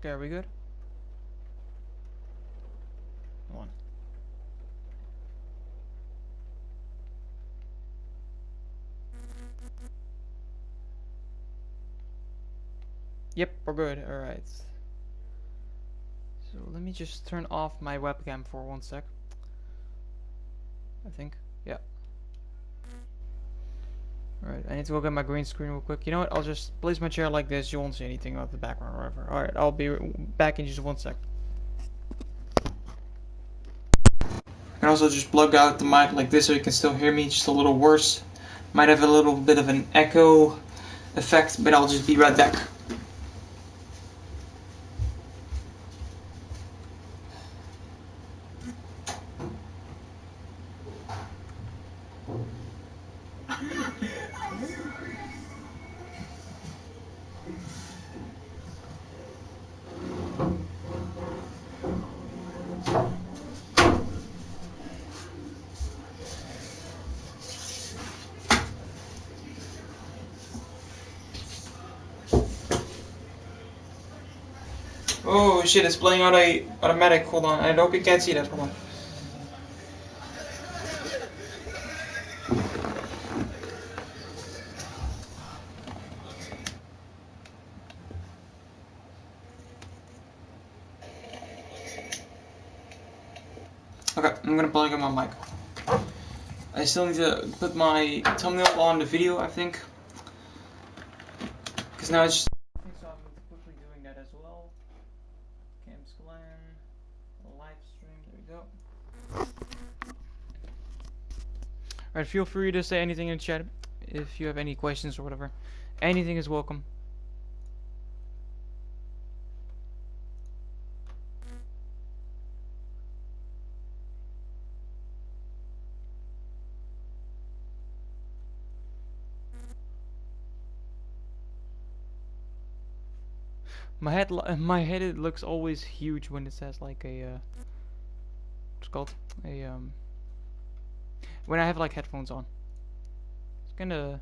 Okay, are we good? One. Yep, we're good. Alright. So let me just turn off my webcam for 1 sec. I think. Yeah. Alright, I need to go get my green screen real quick. You know what? I'll just place my chair like this. You won't see anything about the background or whatever. Alright, I'll be back in just 1 sec. I can also just plug out the mic like this so you can still hear me just a little worse. Might have a little bit of an echo effect, but I'll just be right back. Oh shit, it's playing out a automatic. Hold on, I hope you can't see that. Hold on. Okay, I'm gonna plug in my mic. I still need to put my thumbnail on the video, I think. Because now it's just... So I'm quickly doing that as well. CamsClan, live stream, there we go. Alright, feel free to say anything in the chat if you have any questions or whatever. Anything is welcome. My head it looks always huge when it says like a what's it called, a when I have like headphones on. It's kinda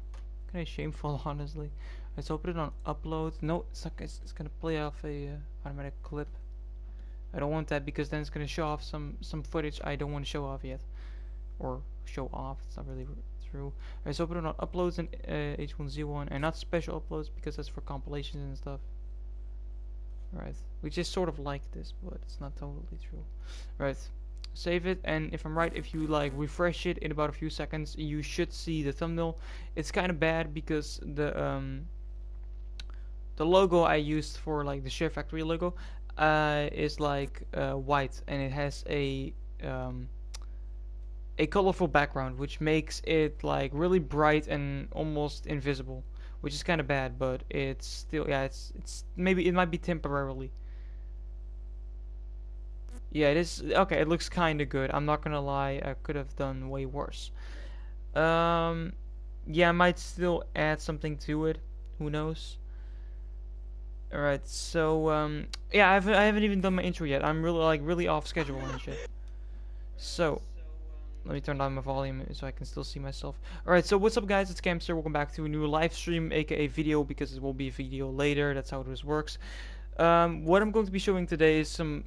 shameful, honestly. Let's open it on upload. No, it's gonna play off a automatic clip. I don't want that because then it's gonna show off some footage I don't want to show off yet, or show off. It's not really true. Let's open it on uploads and h1z1 and not special uploads because that's for compilations and stuff. Right, which is sort of like this, but it's not totally true. Right, save it, and if I'm right, if you like refresh it in about a few seconds, you should see the thumbnail. It's kind of bad because the logo I used for like the Share Factory logo is like white, and it has a colorful background, which makes it like really bright and almost invisible, which is kind of bad, but it's still, yeah, it's maybe it might be temporarily. Yeah, it is okay. It looks kind of good. I'm not gonna lie, I could have done way worse. Yeah, I might still add something to it. Who knows? All right, so yeah, I haven't even done my intro yet. I'm really off schedule and shit. So let me turn down my volume so I can still see myself. Alright, so what's up guys, it's Camster. Welcome back to a new live stream, aka video, because it will be a video later. That's how this works. What I'm going to be showing today is some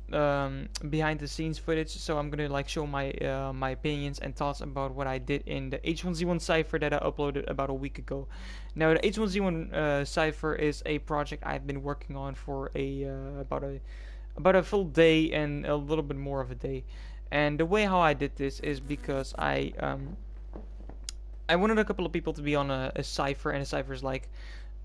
behind the scenes footage. So I'm gonna like show my my opinions and thoughts about what I did in the h1z1 cypher that I uploaded about a week ago. Now the h1z1 cypher is a project I've been working on for about a full day and a little bit more of a day. And the way how I did this is because I wanted a couple of people to be on a cipher, and a cipher is like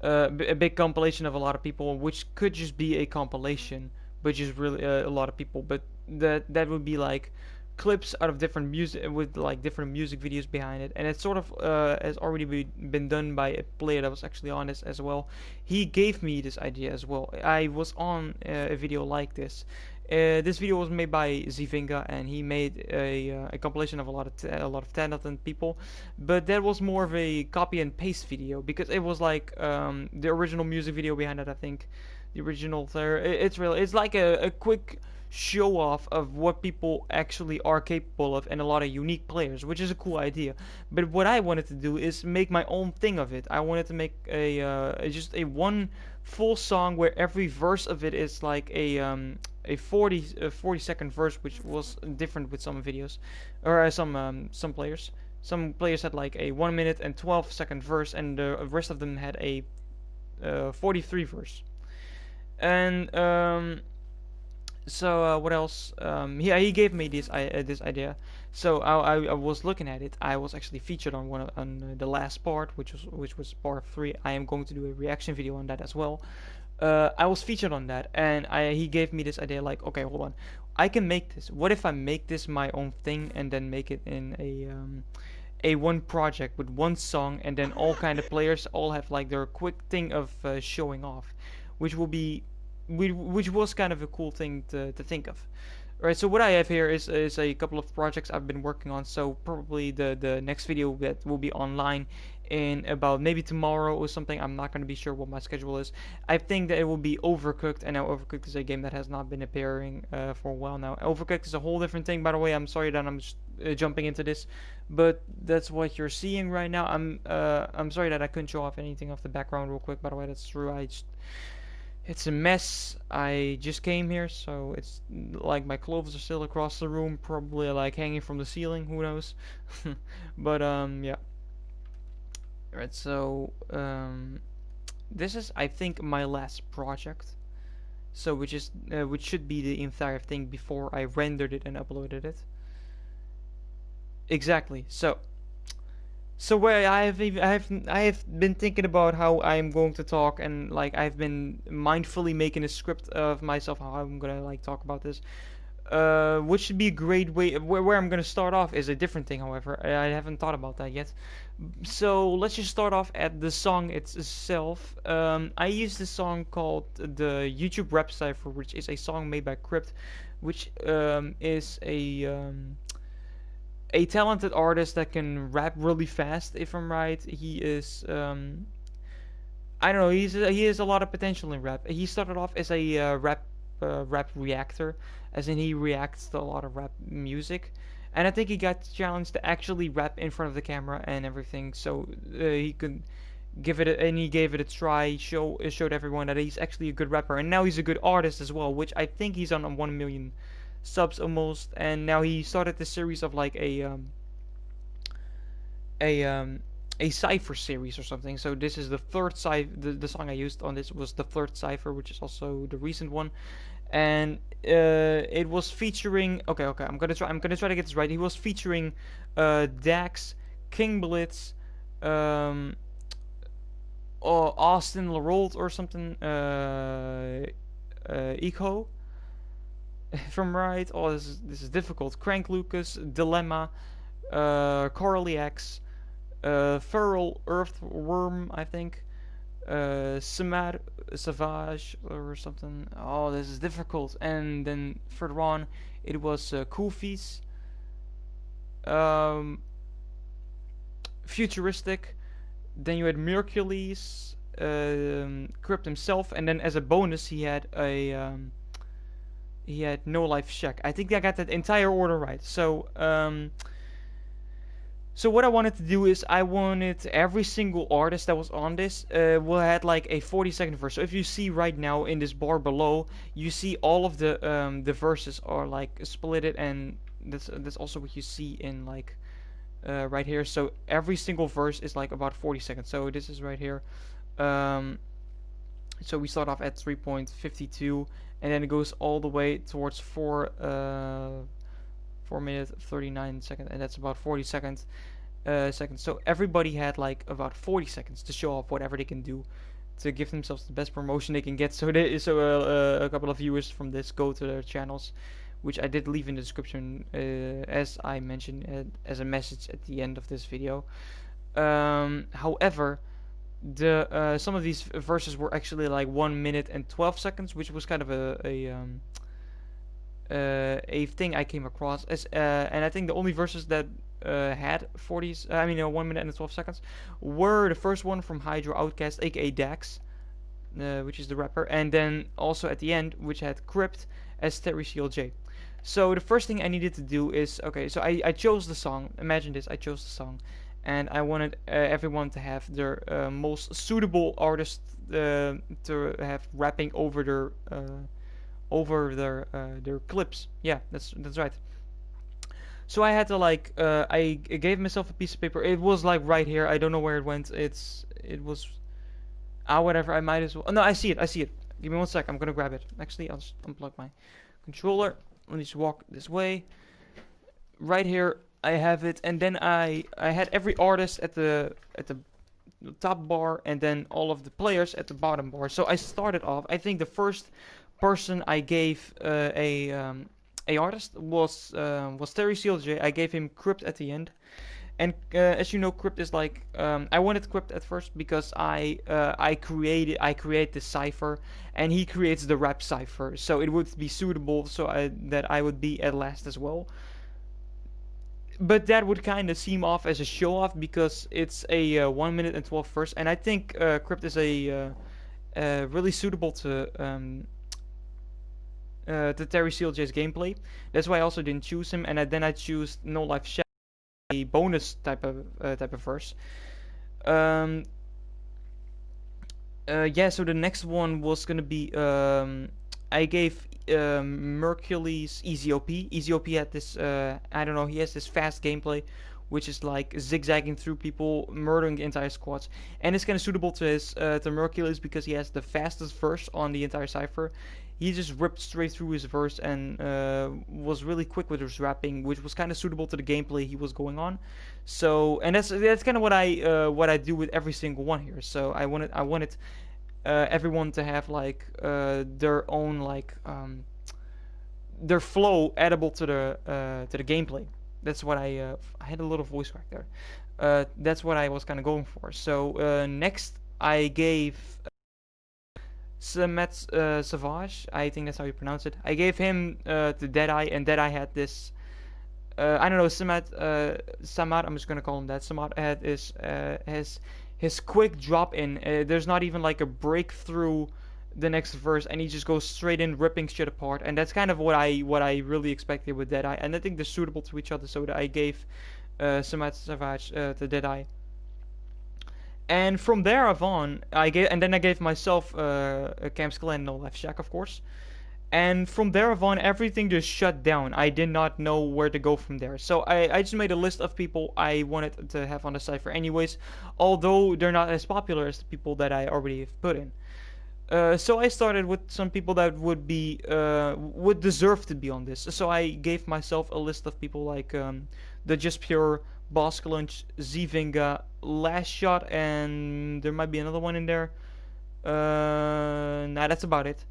a big compilation of a lot of people, which could just be a compilation, but just really a lot of people. But that would be like clips out of different music with like different music videos behind it, and it sort of has already been done by a player that was actually on this as well. He gave me this idea as well. I was on a video like this. This video was made by Zivinga, and he made a compilation of a lot of talented people, but that was more of a copy and paste video because it was like the original music video behind it. I think the original there. It's like a quick show off of what people actually are capable of and a lot of unique players, which is a cool idea. But what I wanted to do is make my own thing of it. I wanted to make just a one full song where every verse of it is like a 40-second verse, which was different with some videos or some players. Some players had like a 1 minute and 12-second verse, and the rest of them had a 43 verse. And what else? He gave me this idea. So I was looking at it. I was actually featured on the last part, which was part 3. I am going to do a reaction video on that as well. I was featured on that, and he gave me this idea like, okay, hold on, I can make this. What if I make this my own thing and then make it in a one project with one song, and then all kind of players all have like their quick thing of showing off, which was kind of a cool thing to think of. Alright, so what I have here is a couple of projects I've been working on, so probably the next video that will be online in about maybe tomorrow or something. I'm not going to be sure what my schedule is. I think that it will be Overcooked, and now Overcooked is a game that has not been appearing for a while now. Overcooked is a whole different thing, by the way. I'm sorry that I'm just jumping into this, but that's what you're seeing right now. I'm sorry that I couldn't show off anything of the background real quick, by the way. That's true. It's a mess. I just came here, so it's like my clothes are still across the room, probably like hanging from the ceiling, who knows. But yeah. Right, so this is, I think, my last project. So which should be the entire thing before I rendered it and uploaded it. Exactly. So where I have been thinking about how I'm going to talk, and like I've been mindfully making a script of myself how I'm gonna like talk about this. Which should be a great way. Where I'm gonna start off is a different thing, however. I haven't thought about that yet. So let's just start off at the song itself. I used this song called the YouTube Rap Cypher, which is a song made by Crypt, which is a talented artist that can rap really fast. If I'm right, he is I don't know. He has a lot of potential in rap. He started off as a rap reactor, as in he reacts to a lot of rap music, and I think he got challenged to actually rap in front of the camera and everything, so he could give it and he gave it a try. Showed everyone that he's actually a good rapper, and now he's a good artist as well, which I think he's on 1 million subs almost, and now he started this series of like a cipher series or something. So this is the third cipher. The song I used on this was the third cipher, which is also the recent one, and it was featuring. Okay, I'm gonna try to get this right. He was featuring Dax, King Blitz, Austin Larold or something, Eco. If I'm right. Oh, this is difficult. Crank Lucas, Dilemma, Coralie X, Feral Earthworm, I think, Savage or something. Oh, this is difficult. And then further on, it was Koofies, Futuristic. Then you had Mercules, Crypt himself, and then as a bonus, he had No Life Shack. I think I got that entire order right. So what I wanted to do is I wanted every single artist that was on this will had like a 40-second verse. So if you see right now in this bar below, you see all of the verses are like splitted, and that's also what you see in like right here. So every single verse is like about 40 seconds. So this is right here. So we start off at 3.52, and then it goes all the way towards 4 minutes 39 seconds, and that's about 40 seconds. So everybody had like about 40 seconds to show off whatever they can do to give themselves the best promotion they can get. So a couple of viewers from this go to their channels, which I did leave in the description as I mentioned as a message at the end of this video. However, some of these verses were actually like 1 minute and 12 seconds, which was kind of a thing I came across, and I think the only verses that had 40s, 1 minute and 12 seconds, were the first one from Hydro Outcast, aka Dax, which is the rapper, and then also at the end, which had Crypt as Terry CLJ. So the first thing I needed to do is, okay, so I chose the song. Imagine this, I chose the song, and I wanted everyone to have their most suitable artist to have rapping over their clips. Yeah, that's right. So I had to like I gave myself a piece of paper. It was like right here. I don't know where it went. It was whatever. I might as well. Oh, no, I see it. I see it. Give me 1 sec. I'm gonna grab it. Actually, I'll just unplug my controller. Let me just walk this way. Right here, I have it, and then I had every artist at the top bar, and then all of the players at the bottom bar. So I started off. I think the first person I gave a artist was Terry CLJ. I gave him Crypt at the end, and as you know, Crypt is like I wanted Crypt at first because I create the cipher, and he creates the rap cipher, so it would be suitable that I would be at last as well. But that would kind of seem off as a show off because it's a 1 minute and 12 verse, and I think Crypt is a really suitable to Terry CLJ's gameplay. That's why I also didn't choose him, and then I choose No Life Shadow, a bonus type of verse. Yeah, so the next one was gonna be I gave Mercury's Easy OP. Easy OP had this I don't know, he has this fast gameplay, which is like zigzagging through people, murdering entire squads, and it's kind of suitable to his to Mercury's because he has the fastest verse on the entire cipher. He just ripped straight through his verse and was really quick with his rapping, which was kind of suitable to the gameplay he was going on. So, and that's kind of what I do with every single one here. So I wanted everyone to have like their own like their flow edible to the gameplay. That's what I had a little voice crack there. That's what I was kind of going for. So next I gave Savage, I think that's how you pronounce it. I gave him the Deadeye, and Deadeye had this. I don't know, Samad. I'm just gonna call him that. Samad had his quick drop in. There's not even like a breakthrough the next verse, and he just goes straight in, ripping shit apart. And that's kind of what I really expected with Deadeye, and I think they're suitable to each other. So I gave Samad Savage the Deadeye. And from there on, I gave myself a CamsClan No Life Shack, of course. And from there on, everything just shut down. I did not know where to go from there. So I just made a list of people I wanted to have on the cipher anyways, although they're not as popular as the people that I already have put in. So I started with some people that would deserve to be on this. So I gave myself a list of people like the Just Pure, Boss Lunch, Zvinga, Last Shot, and there might be another one in there. Nah, that's about it.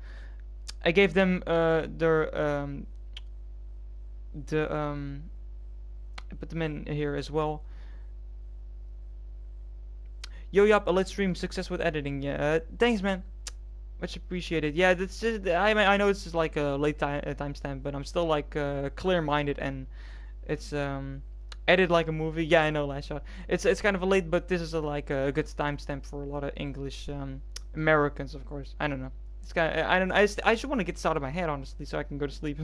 I gave them I put them in here as well. Yo, yup, a lit stream, success with editing. Yeah, thanks, man. Much appreciated. Yeah, that's just, I know it's just like a late timestamp, but I'm still like clear-minded, and it's edit like a movie. Yeah, I know, Last Shot. It's kind of a late, but this is like a good timestamp for a lot of English Americans, of course. I don't know. It's kind of, I don't. I just want to get this out of my head, honestly, so I can go to sleep.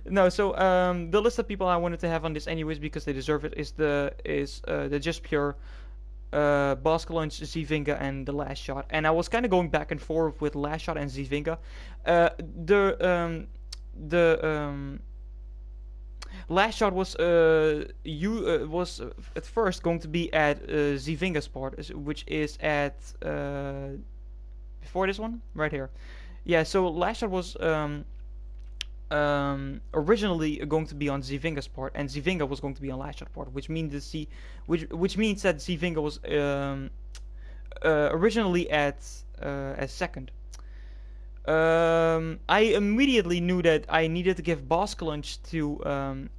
No, so the list of people I wanted to have on this, anyways, because they deserve it, is the Just Pure, Boss Lunch, Zvinga, and the Last Shot. And I was kind of going back and forth with Last Shot and Zvinga. The Last Shot was was at first going to be at Zvinga's part, which is at before this one right here. Yeah, so Last Shot was originally going to be on Zvinga's part, and Zvinga was going to be on Last Shot part, which means which means that Zvinga was originally at as second. I immediately knew that I needed to give Boss Lunch to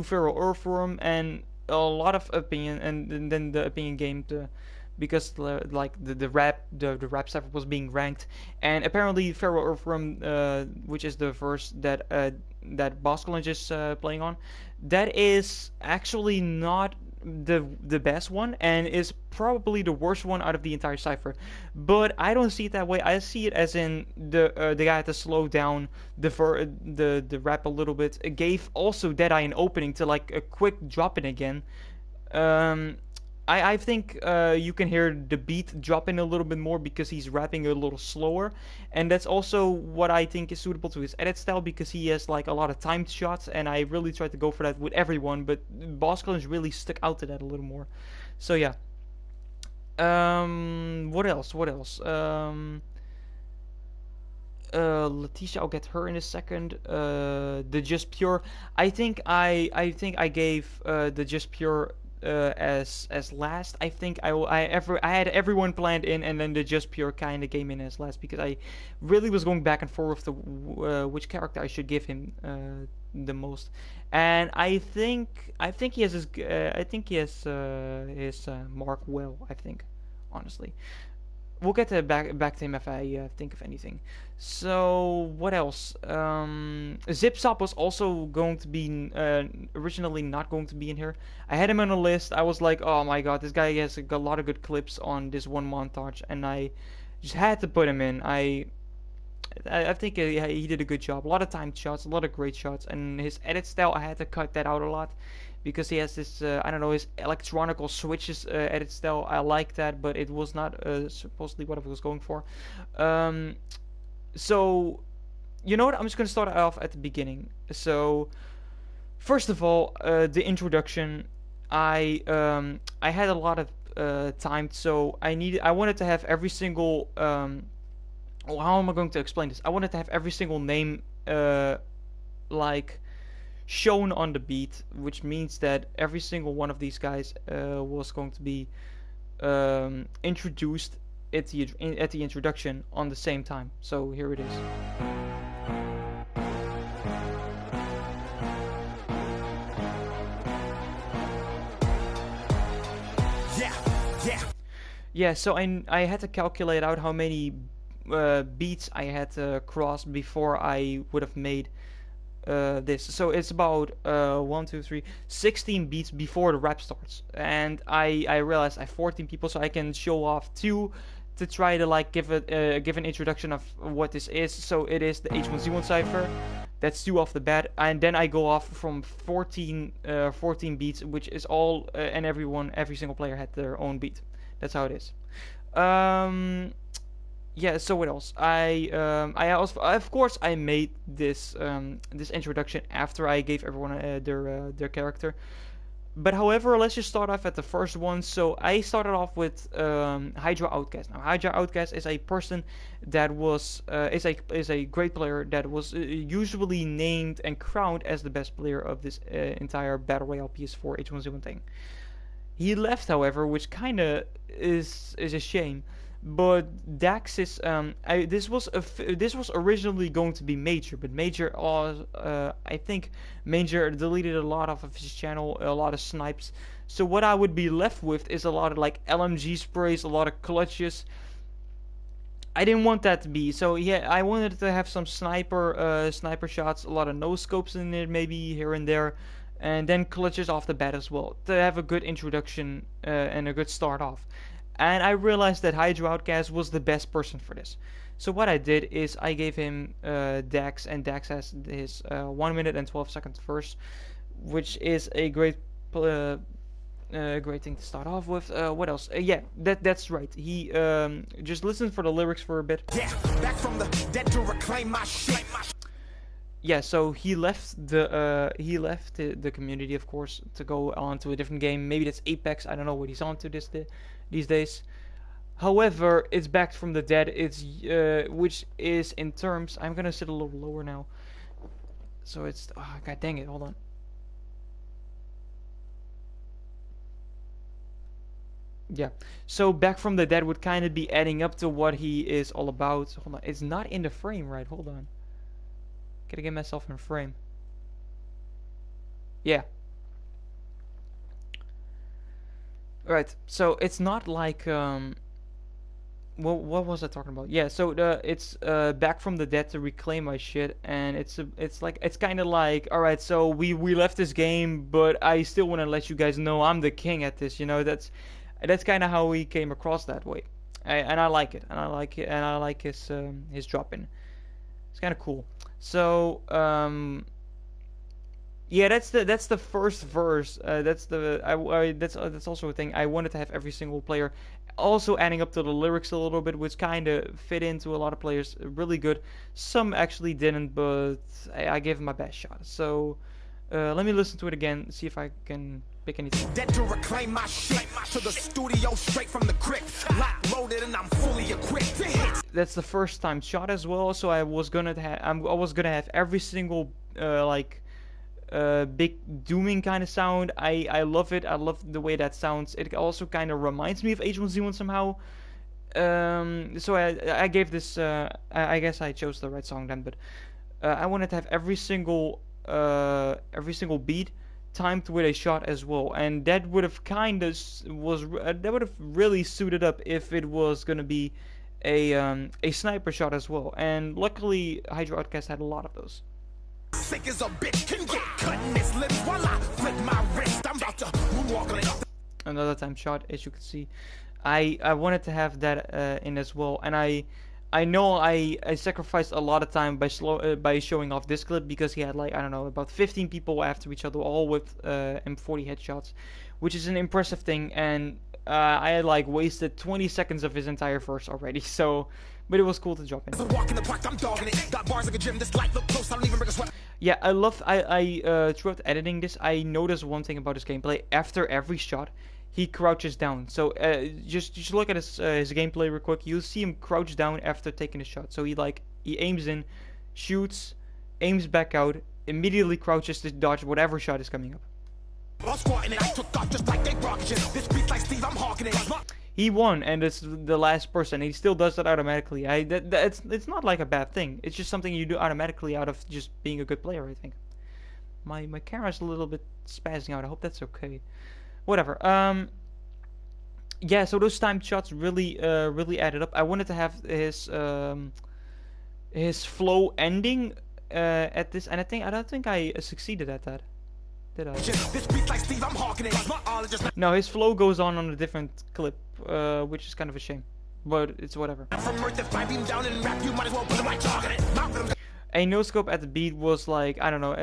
Feral Earthworm, and a lot of opinion, and then the opinion game to because the rap cipher was being ranked, and apparently Pharaoh Earthworm, which is the verse that Boscalinge is playing on, that is actually not the best one, and is probably the worst one out of the entire cipher. But I don't see it that way. I see it as in the guy had to slow down the rap a little bit. It gave also Deadeye an opening to like a quick drop in again. Um, I think you can hear the beat dropping a little bit more because he's rapping a little slower, and that's also what I think is suitable to his edit style, because he has like a lot of timed shots, and I really tried to go for that with everyone, but Boss Challenge really stuck out to that a little more. So yeah. What else? What else? Letitia, I'll get her in a second. The Just Pure. I think I gave the Just Pure as last. I think I had everyone planned in, and then the Just Pure kind of came in as last, because I really was going back and forth with which character I should give him the most. And I think he has his mark well. I think, honestly. We'll get back to him if I think of anything. So what else? Zip Zop was also going to be originally not going to be in here. I had him on a list. I was like, oh my god, this guy has a lot of good clips on this one montage, and I just had to put him in. I think he did a good job. A lot of timed shots, a lot of great shots, and his edit style, I had to cut that out a lot because he has this I don't know, his electronical switches edit style. I like that, but it was not supposedly what I was going for. Um, so you know what? I'm just gonna start off at the beginning. So first of all, the introduction. I had a lot of time, so I wanted to have every single oh, how am I going to explain this? I wanted to have every single name like shown on the beat, which means that every single one of these guys was going to be introduced at the introduction on the same time. So here it is. Yeah, yeah. Yeah, so I had to calculate out how many beats I had to cross before I would have made this. So it's about 1, 2, 3, 16 beats before the rap starts. And I realized I have 14 people, so I can show off 2 to try to like give an introduction of what this is. So it is the h1z1 cipher. That's 2 off the bat, and then I go off from 14 beats, which is all and every single player had their own beat. That's how it is. Um, yeah. So what else? I also, of course, I made this introduction after I gave everyone their character. But however, let's just start off at the first one. So I started off with Hydra Outcast. Now, Hydra Outcast is a person that is a great player that was usually named and crowned as the best player of this entire Battle Royale PS4 H1Z1 thing. He left, however, which kind of is a shame. But Dax is this was originally going to be Major, but Major I think Major deleted a lot of his channel, a lot of snipes. So what I would be left with is a lot of like LMG sprays, a lot of clutches. I didn't want that to be. So yeah, I wanted to have some sniper shots, a lot of no scopes in it, maybe here and there, and then clutches off the bat as well to have a good introduction and a good start off. And I realized that Hydro Outcast was the best person for this. So what I did is I gave him Dax, and Dax has his 1 minute and 12 seconds verse, which is a great thing to start off with. What else? Yeah, that's right. He just listen for the lyrics for a bit. Yeah, back from the dead to reclaim my shit. Yeah, so he left the community, of course, to go on to a different game. Maybe that's Apex. I don't know what he's on to these days. However, it's back from the dead. It's which is in terms. I'm gonna sit a little lower now. So it's god dang it. Hold on. Yeah. So back from the dead would kind of be adding up to what he is all about. Hold on. It's not in the frame, right? Hold on. Gotta get myself in a frame. Yeah. Right. So it's not like what was I talking about? Yeah. So it's back from the dead to reclaim my shit, and it's kind of like, all right. So we left this game, but I still want to let you guys know I'm the king at this. You know, that's kind of how he came across that way, and I like it, and I like it, and I like his drop in. It's kind of cool. So yeah, that's the first verse. That's also a thing. I wanted to have every single player, also adding up to the lyrics a little bit, which kind of fit into a lot of players really good. Some actually didn't, but I gave it my best shot. So let me listen to it again, see if I can pick anything. Dead to reclaim my shit. To the studio straight from the crypt. Lock loaded and I'm fully equipped. That's the first time shot as well. So I was gonna have every single big dooming kind of sound. I love it. I love the way that sounds. It also kind of reminds me of H1Z1 somehow. So I gave this. I guess I chose the right song then, but I wanted to have every single beat timed with a shot as well, and that would have that would have really suited up if it was gonna be a sniper shot as well. And luckily, Hydro Outcast had a lot of those. Sick as a bitch can get cut in this lips while I flick my wrist. I'm about to moonwalk on it. Another time shot, as you can see. I wanted to have that in as well, and I know I sacrificed a lot of time by showing off this clip, because he had like, I don't know, about 15 people after each other, all with M40 headshots, which is an impressive thing, and I had like wasted 20 seconds of his entire verse already, so, but it was cool to drop in. Yeah, throughout editing this, I noticed one thing about his gameplay. After every shot, he crouches down. So just look at his gameplay real quick. You'll see him crouch down after taking a shot. So he aims in, shoots, aims back out, immediately crouches to dodge whatever shot is coming up. He won, and it's the last person. He still does that automatically. It's not like a bad thing. It's just something you do automatically out of just being a good player, I think. My camera's a little bit spazzing out. I hope that's okay. Whatever. Yeah, so those timed shots really added up. I wanted to have his flow ending at this, and I don't think I succeeded at that. Did I? No, his flow goes on a different clip, which is kind of a shame, but it's whatever. A no scope at the beat was like, I don't know.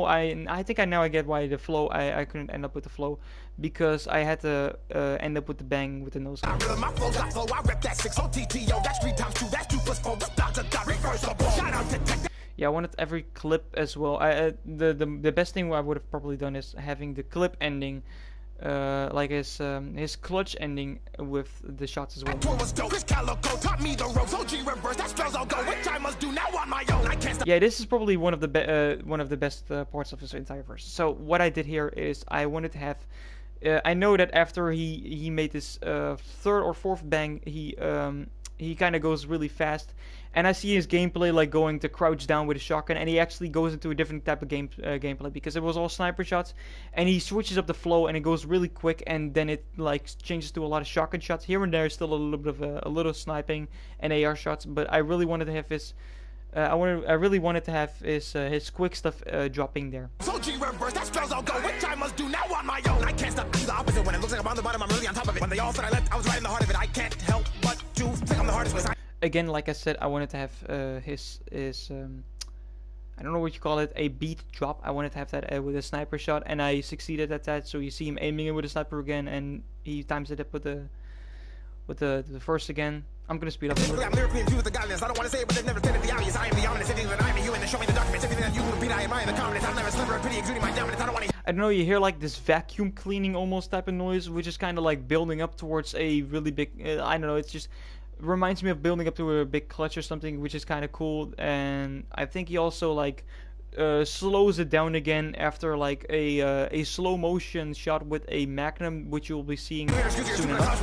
I think I get why the flow I couldn't end up with the flow, because I had to end up with the bang with the no scope. Yeah, I wanted every clip as well. The best thing I would have probably done is having the clip ending, like his clutch ending with the shots as well. Yeah, this is probably one of the best parts of his entire verse. So what I did here is I wanted to have. I know that after he made this third or fourth bang, he kind of goes really fast, and I see his gameplay like going to crouch down with a shotgun, and he actually goes into a different type of gameplay, because it was all sniper shots, and he switches up the flow and it goes really quick, and then it like changes to a lot of shotgun shots. Here and there is still a little bit of a little sniping and AR shots, but I really wanted to have his I really wanted to have his quick stuff dropping there. Again, like I said, I wanted to have his I don't know what you call it, a beat drop. I wanted to have that with a sniper shot, and I succeeded at that. So you see him aiming it with a sniper again, and he times it up with the first again. I'm gonna speed up. I don't know, you hear like this vacuum cleaning almost type of noise, which is kind of like building up towards a really big, I don't know, it's just reminds me of building up to a big clutch or something, which is kind of cool. And I think he also like slows it down again after like a slow motion shot with a magnum, which you'll be seeing soon enough.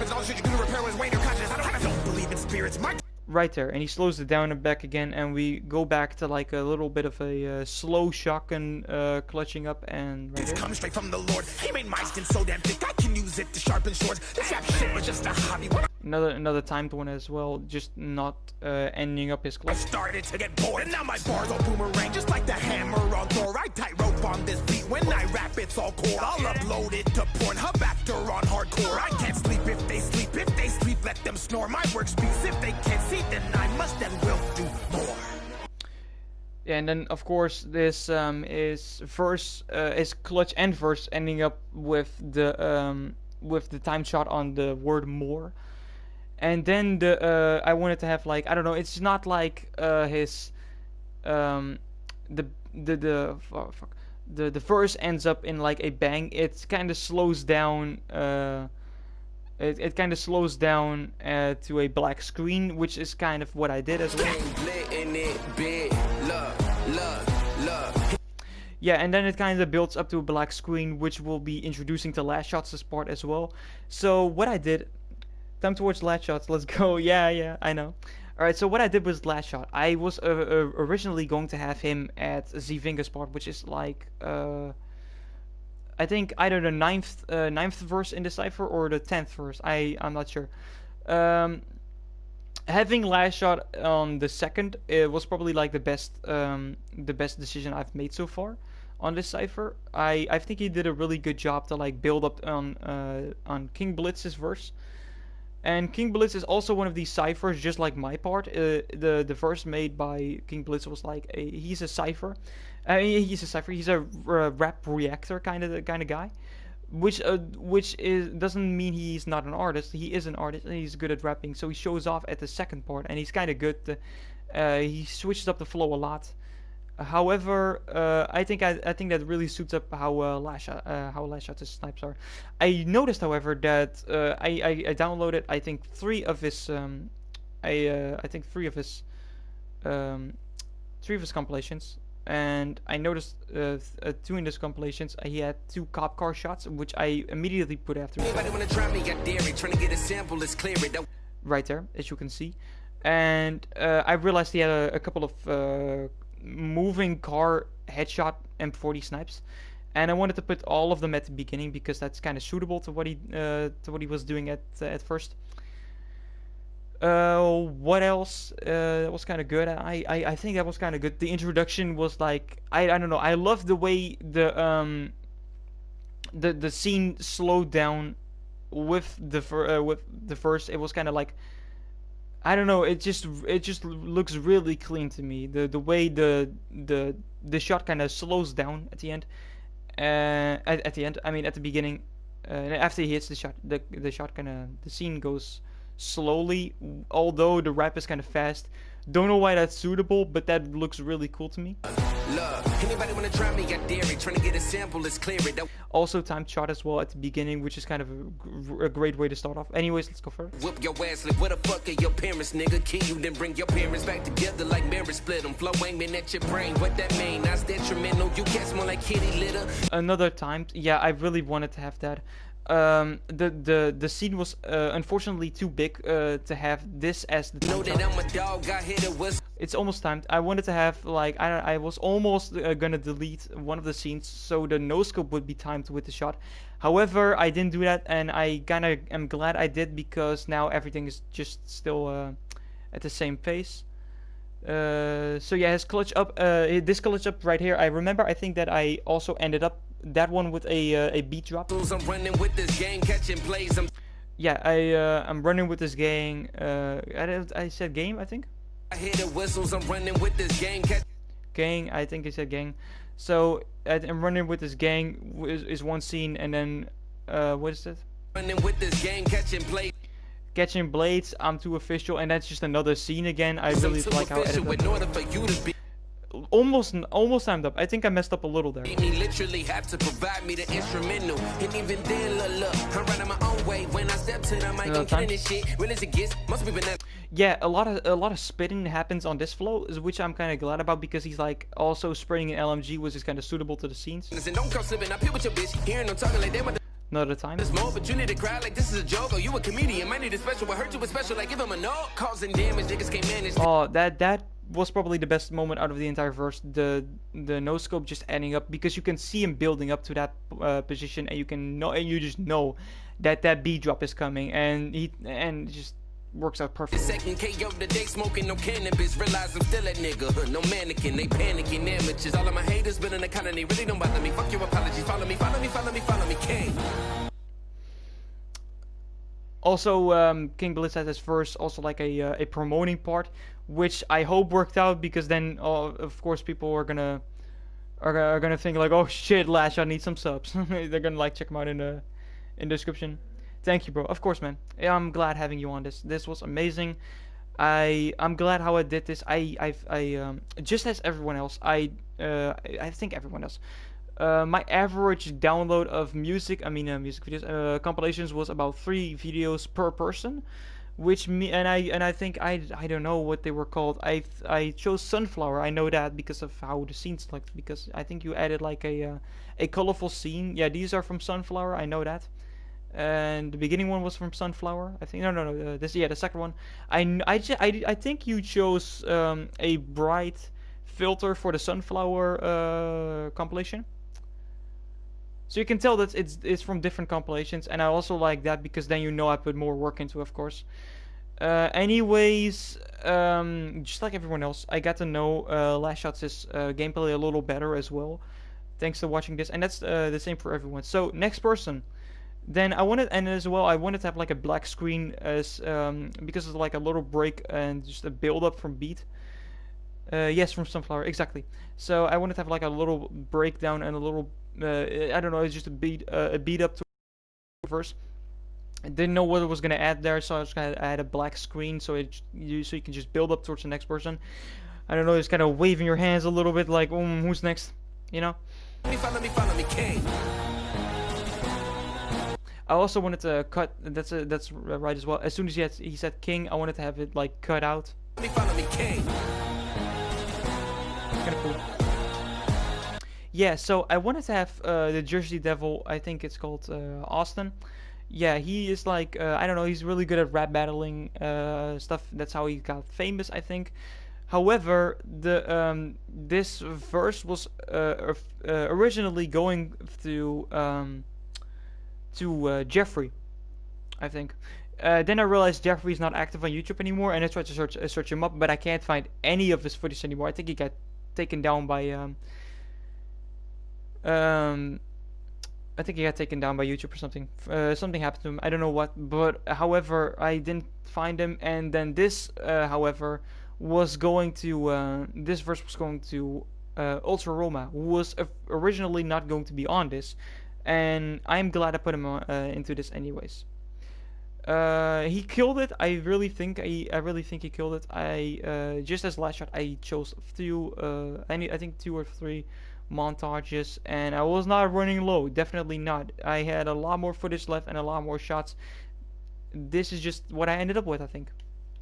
right there, and he slows it down and back again, and we go back to like a little bit of a slow shotgun clutching up, and right This there. comes straight from the Lord. He made my skin so damn thick I can use it to sharpen swords. This rap shit was just a hobby. When Another timed one as well, just not ending up his I clutch. started to get bored, and now my bars all boomerang, just like the hammer on Thor. I tightrope on this beat. When I rap, it's all cold. I'll upload it to Pornhub after on hardcore. I can't sleep if they sleep. If they sleep, let them snore. My work speaks. If they can't see, then I must and will do more. And then of course this is verse, is clutch and verse ending up with the time shot on the word more. And then the I wanted to have like, I don't know, it's not like his the fuck, the verse ends up in like a bang. It kind of slows down. It kind of slows down to a black screen, which is kind of what I did as well. Yeah, and then it kind of builds up to a black screen, which will be introducing to last shots as part as well. So what I did, time to watch last shots. Let's go. Yeah, I know. All right, so what I did was last shot. I was originally going to have him at Zvinga's part, which is like I think either the ninth verse in the cipher or the 10th verse. I'm not sure. Having last shot on the second, it was probably like the best decision I've made so far on this cipher. I think he did a really good job to like build up on King Blitz's verse. And King Blitz is also one of these ciphers, just like my part. The verse made by King Blitz was like he's a cipher. He's a rap reactor kind of guy, which doesn't mean he's not an artist. He is an artist and he's good at rapping. So he shows off at the second part, and he's kind of good. He switches up the flow a lot. However, I think that really suits up how last shot's snipes are. I noticed, however, that I downloaded I think three of his compilations, and I noticed two in these compilations he had 2 cop car shots, which I immediately put after. Right there, as you can see, and I realized he had a couple of moving car headshot M40 snipes, and I wanted to put all of them at the beginning because that's kind of suitable to what he was doing at first. What else was kind of good? I think that was kind of good. The introduction was like, I don't know. I love the way the scene slowed down with the first. It was kind of like, I don't know. It just looks really clean to me. The way the shot kind of slows down at the end. At the end, I mean at the beginning. After he hits the shot, the shot kind of, the scene goes slowly. Although the rap is kind of fast. Don't know why that's suitable, but that looks really cool to me. Also timed shot as well at the beginning, which is kind of a great way to start off. Anyways, let's go further. Whip your ass like what the fuck are your parents, nigga? Kill you, then bring your parents back together like marriage split them. Flow aiming at your brain, what that mean? That's detrimental. You catch more like kitty litter. Another timed, yeah, I really wanted to have that. The scene was unfortunately too big to have this as the time shot. I'm a dog, I hit it with. It's almost timed. I wanted to have like, I was almost gonna delete one of the scenes so the no scope would be timed with the shot. However, I didn't do that, and I kinda am glad I did, because now everything is just still at the same pace. So yeah, his clutch up, this clutch up right here. I remember, I think that I also ended up that one with a beat drop. I'm running with this gang, catching plays. Yeah, I'm running with this gang. I said game, I think. I hear the whistles. I'm running with this gang. Gang, I think I said gang. So I'm running with this gang is one scene, and then what is it? Running with this gang, catching plays. Catching blades. I'm too official, and that's just another scene again. I really like how edited. Almost timed up. I think I messed up a little there. Me literally have to provide me the instrumental, and even then, look, I'm running my own way. When I step to the mic, I'm killing this shit. Real as it gets, most people that. Yeah, a lot of spitting happens on this flow, which I'm kind of glad about, because he's like also spraying an LMG, which is kind of suitable to the scenes. another time. This more, but you need to cry like this is a joke. Oh, you a comedian, might need a special. What hurt you was special, like give him a note. Causing damage, niggas can't manage. Oh, that was probably the best moment out of the entire verse. The no scope just adding up, because you can see him building up to that position, and you just know that beat drop is coming, and it just works out perfectly. Second KO today, smoking no cannabis. Realize I'm still a nigga, no mannequin. They panicking amateurs. All of my haters been in the kind, and they really don't bother me. Fuck your apologies. Follow me, follow me, follow me, follow me, King. Also, King Blitz had this verse also like a promoting part, which I hope worked out, because then of course people are gonna think like, oh shit, Lash, I need some subs. They're gonna like check them out in the description. Thank you, bro. Of course, man. Yeah, I'm glad having you on this. This was amazing. I'm glad how I did this. I just as everyone else. I think everyone else. My average download of music videos, compilations was about 3 videos per person, I think I don't know what they were called. I chose Sunflower. I know that because of how the scenes looked, because I think you added like a colorful scene. Yeah, these are from Sunflower. I know that. And the beginning one was from Sunflower. I think no. The second one. I think you chose a bright filter for the Sunflower compilation. So you can tell that it's from different compilations, and I also like that because then you know I put more work into it, of course. Anyways, just like everyone else, I got to know Lashot's gameplay a little better as well, thanks to watching this, and that's the same for everyone. So next person. Then I wanted to have like a black screen as because it's like a little break and just a build up from beat. Yes, from Sunflower, exactly. So I wanted to have like a little breakdown and a little I don't know, it's just a beat up to verse. I didn't know what it was gonna add there, so I was gonna add a black screen so you can just build up towards the next person. I don't know, just kind of waving your hands a little bit like, who's next? You know. Follow me, King. I also wanted to cut. That's right as well. As soon as he said King, I wanted to have it like cut out. Follow me, King. Kind of cool. Yeah, so I wanted to have the Jersey Devil. I think it's called Austin. Yeah, he is like I don't know. He's really good at rap battling stuff. That's how he got famous, I think. However, this verse was originally going to Jeffrey, I think. Then I realized Jeffrey's not active on YouTube anymore, and I tried to search him up, but I can't find any of his footage anymore. I think he got taken down by YouTube or something. Something happened to him. I don't know what, but however, I didn't find him. And then this, however, was going to this verse was going to Ultra Roma, who was originally not going to be on this. And I'm glad I put him into this anyways. He killed it. I really think he killed it. Just as last shot, I chose I think 2 or 3 montages, and I was not running low. Definitely not. I had a lot more footage left and a lot more shots. This is just what I ended up with, I think.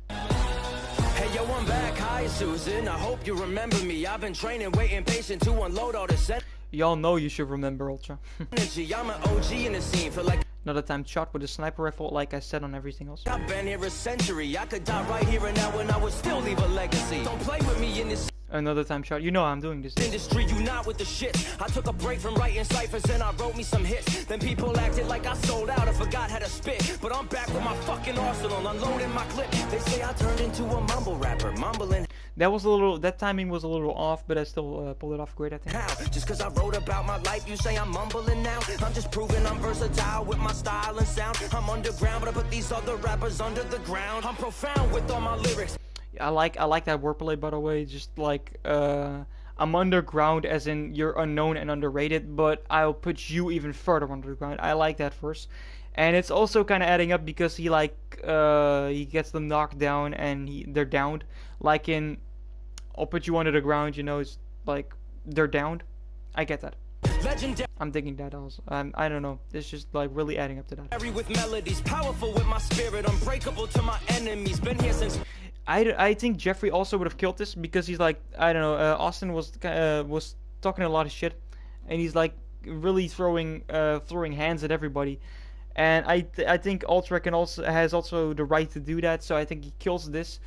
Hey yo, I'm back. Hi Susan, I hope you remember me. I've been training, waiting patient to unload all this. Y'all know you should remember Ultra. I'm an OG in the scene, feel like another time shot with a sniper rifle, like I said on everything else. I've been here a century. I could die right here and now, and I would still leave a legacy. Don't play with me in this Another time shot. You know I'm doing this. Industry, you not with the shit. I took a break from writing ciphers and I wrote me some hits. Then people acted like I sold out and forgot how to spit. But I'm back with my fucking arsenal, unloading my clip. They say I turned into a mumble rapper, mumbling. That timing was a little off, but I still pulled it off great, I think. How? Just cause I wrote about my life, you say I'm mumbling now? I'm just proving I'm versatile with my style and sound. I'm underground, but I put these other rappers under the ground. I'm profound with all my lyrics. I like that wordplay, by the way. Just like I'm underground, as in you're unknown and underrated, but I'll put you even further underground. I like that verse, and it's also kind of adding up because he gets them knocked down and they're downed. Like in I'll put you under the ground. You know, it's like they're downed. I get that. Legendary. I'm digging that also. I don't know. It's just like really adding up to that. With melodies, powerful with my spirit, unbreakable to my enemies. Been here since. I think Jeffrey also would have killed this because he's like, I don't know, Austin was talking a lot of shit, and he's like really throwing hands at everybody. And I think Ultra has also the right to do that, so I think he kills this.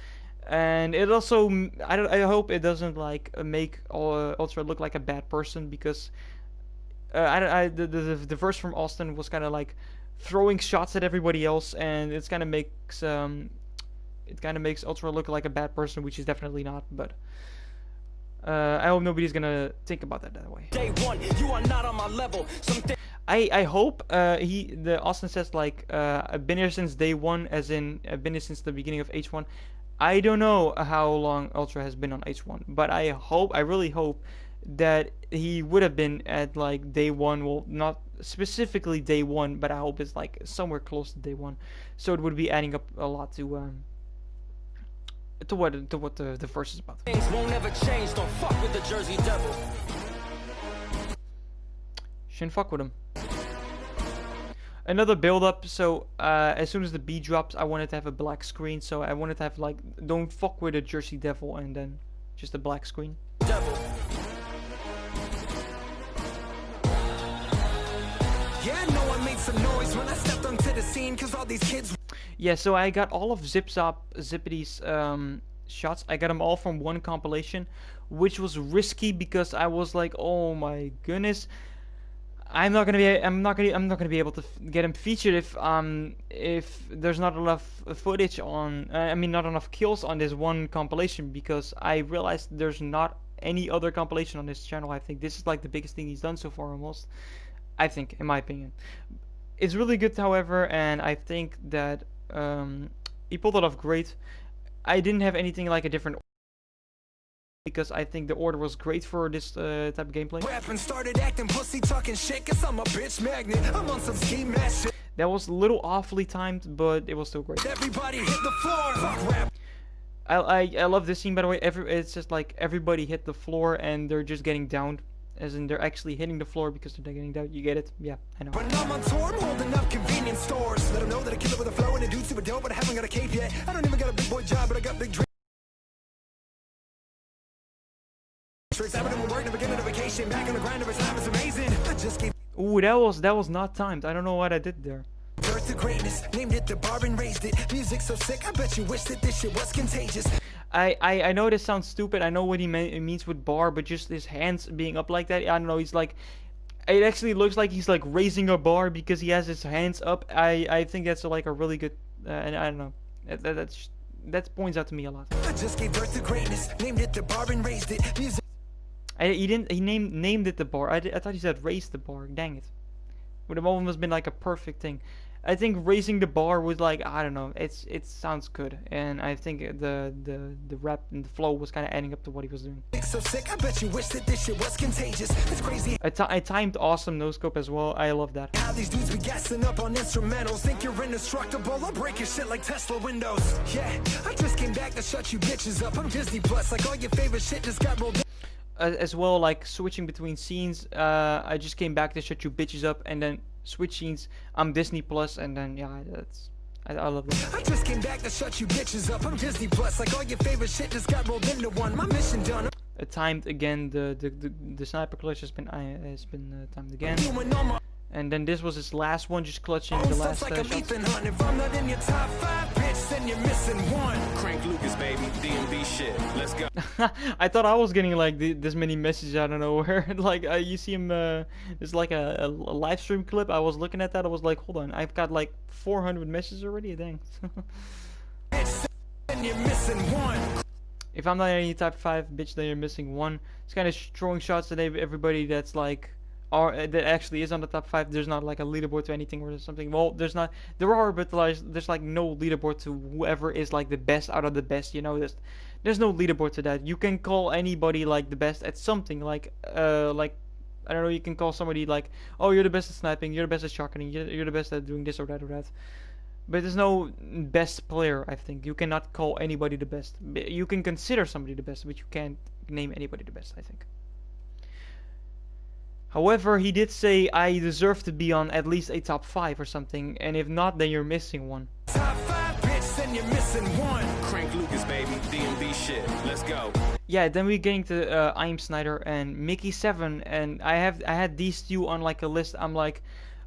And it also, I hope it doesn't like make Ultra look like a bad person, because the verse from Austin was kind of like throwing shots at everybody else, and it kind of makes Ultra look like a bad person, which is definitely not. But I hope nobody's gonna think about that way. Day one, you are not on my level. I hope the Austin says like I've been here since day one, as in I've been here since the beginning of H1. I don't know how long Ultra has been on H1, but I really hope that he would have been at like day one. Well, not specifically day one, but I hope it's like somewhere close to day one, so it would be adding up a lot to what the verse is about. Things won't ever change. Don't fuck with the Jersey Devil. Shouldn't fuck with him. Another build up, so as soon as the B drops, I wanted to have a black screen, so I wanted to have like, don't fuck with the Jersey Devil, and then just a black screen. Devil. Yeah, I know I made some noise when I stepped onto the scene, cause all these kids. Yeah, so I got all of Zippity's shots. I got them all from one compilation, which was risky because I was like, oh my goodness, I'm not gonna be able to get him featured if there's not enough footage on. Not enough kills on this one compilation, because I realized there's not any other compilation on this channel. I think this is like the biggest thing he's done so far, almost. I think, in my opinion, it's really good, however, and I think that he pulled it off great. I didn't have anything like a different, because I think the order was great for this type of gameplay. Rapping, started acting pussy, talking shit, cause I'm a bitch magnet. I'm on some ski mask shit. That was a little awfully timed, but it was still great. Everybody hit the floor. Fuck rap. I love this scene, by the way. It's just like everybody hit the floor and they're just getting downed, as in they're actually hitting the floor because they're getting down. You get it? Yeah, I know. When I'm on tour, I'm holding up convenience stores. Let them know that I kill it with a flow and a dude super dope, but I haven't got a cape yet. I don't even got a big boy job, but I got big dreams. Tricks, I've been doing work, never getting a vacation. Back on the grind, every time it's amazing. I just gave. Ooh, that was not timed. I don't know what I did there. Birth to greatness, named it the bar and raised it. Music so sick, I bet you wish that this shit was contagious. I know this sounds stupid. I know what he means with bar, but just his hands being up like that. I don't know. He's like, it actually looks like he's like raising a bar because he has his hands up. I think that's like a really good. And I don't know. That points out to me a lot. I just gave birth to greatness, named it the bar and raised it. Music. He named it the bar. I thought he said raised the bar. Dang it. Would have almost been like a perfect thing. I think raising the bar was like, I don't know, it sounds good, and I think the rap and the flow was kind of adding up to what he was doing. So sick, I bet you wish that this shit was contagious. It's crazy. I timed awesome no scope as well. I love that. How these dudes be gassing up on instrumentals, think you're indestructible. I'll break your shit like Tesla windows. Yeah, I just came back to shut you bitches up. I'm Disney Plus, like all your favorite shit just got rolled in. As well, like switching between scenes. I just came back to shut you bitches up, and then switch scenes. I'm Disney Plus, and then yeah, I love that. I just came back to shut you bitches up. I'm Disney Plus, like all your favorite shit just got rolled into one. My mission done. Timed again. The sniper clutch has been timed again. And then this was his last one, just clutching the last like shots. If I'm not in your top 5, bitch, then you're missing one. Crank Lucas, baby. DMV shit. Let's go. I thought I was getting like this many messages out of nowhere. Like you see him, there's like a live stream clip. I was looking at that. I was like, hold on, I've got like 400 messages already. Dang. Bitch, then you're missing one. If I'm not in any top 5, bitch, then you're missing one. It's kind of throwing shots at everybody that's like, that actually is on the top 5. There's not like a leaderboard to anything or something. Well, there's not. There are, but there's like no leaderboard to whoever is like the best out of the best. You know, there's no leaderboard to that. You can call anybody like the best at something. Like I don't know. You can call somebody like, oh, you're the best at sniping. You're the best at shotgunning. You're the best at doing this or that or that. But there's no best player. I think you cannot call anybody the best. You can consider somebody the best, but you can't name anybody the best, I think. However, he did say I deserve to be on at least a top 5 or something, and if not, then you're missing one. Top 5, bitch, then and you're missing one. Crank Lucas, baby. DMV shit. Let's go. Yeah, then we're getting to I Am Snyder and Mickey 7, and I had these two on like a list. I'm like,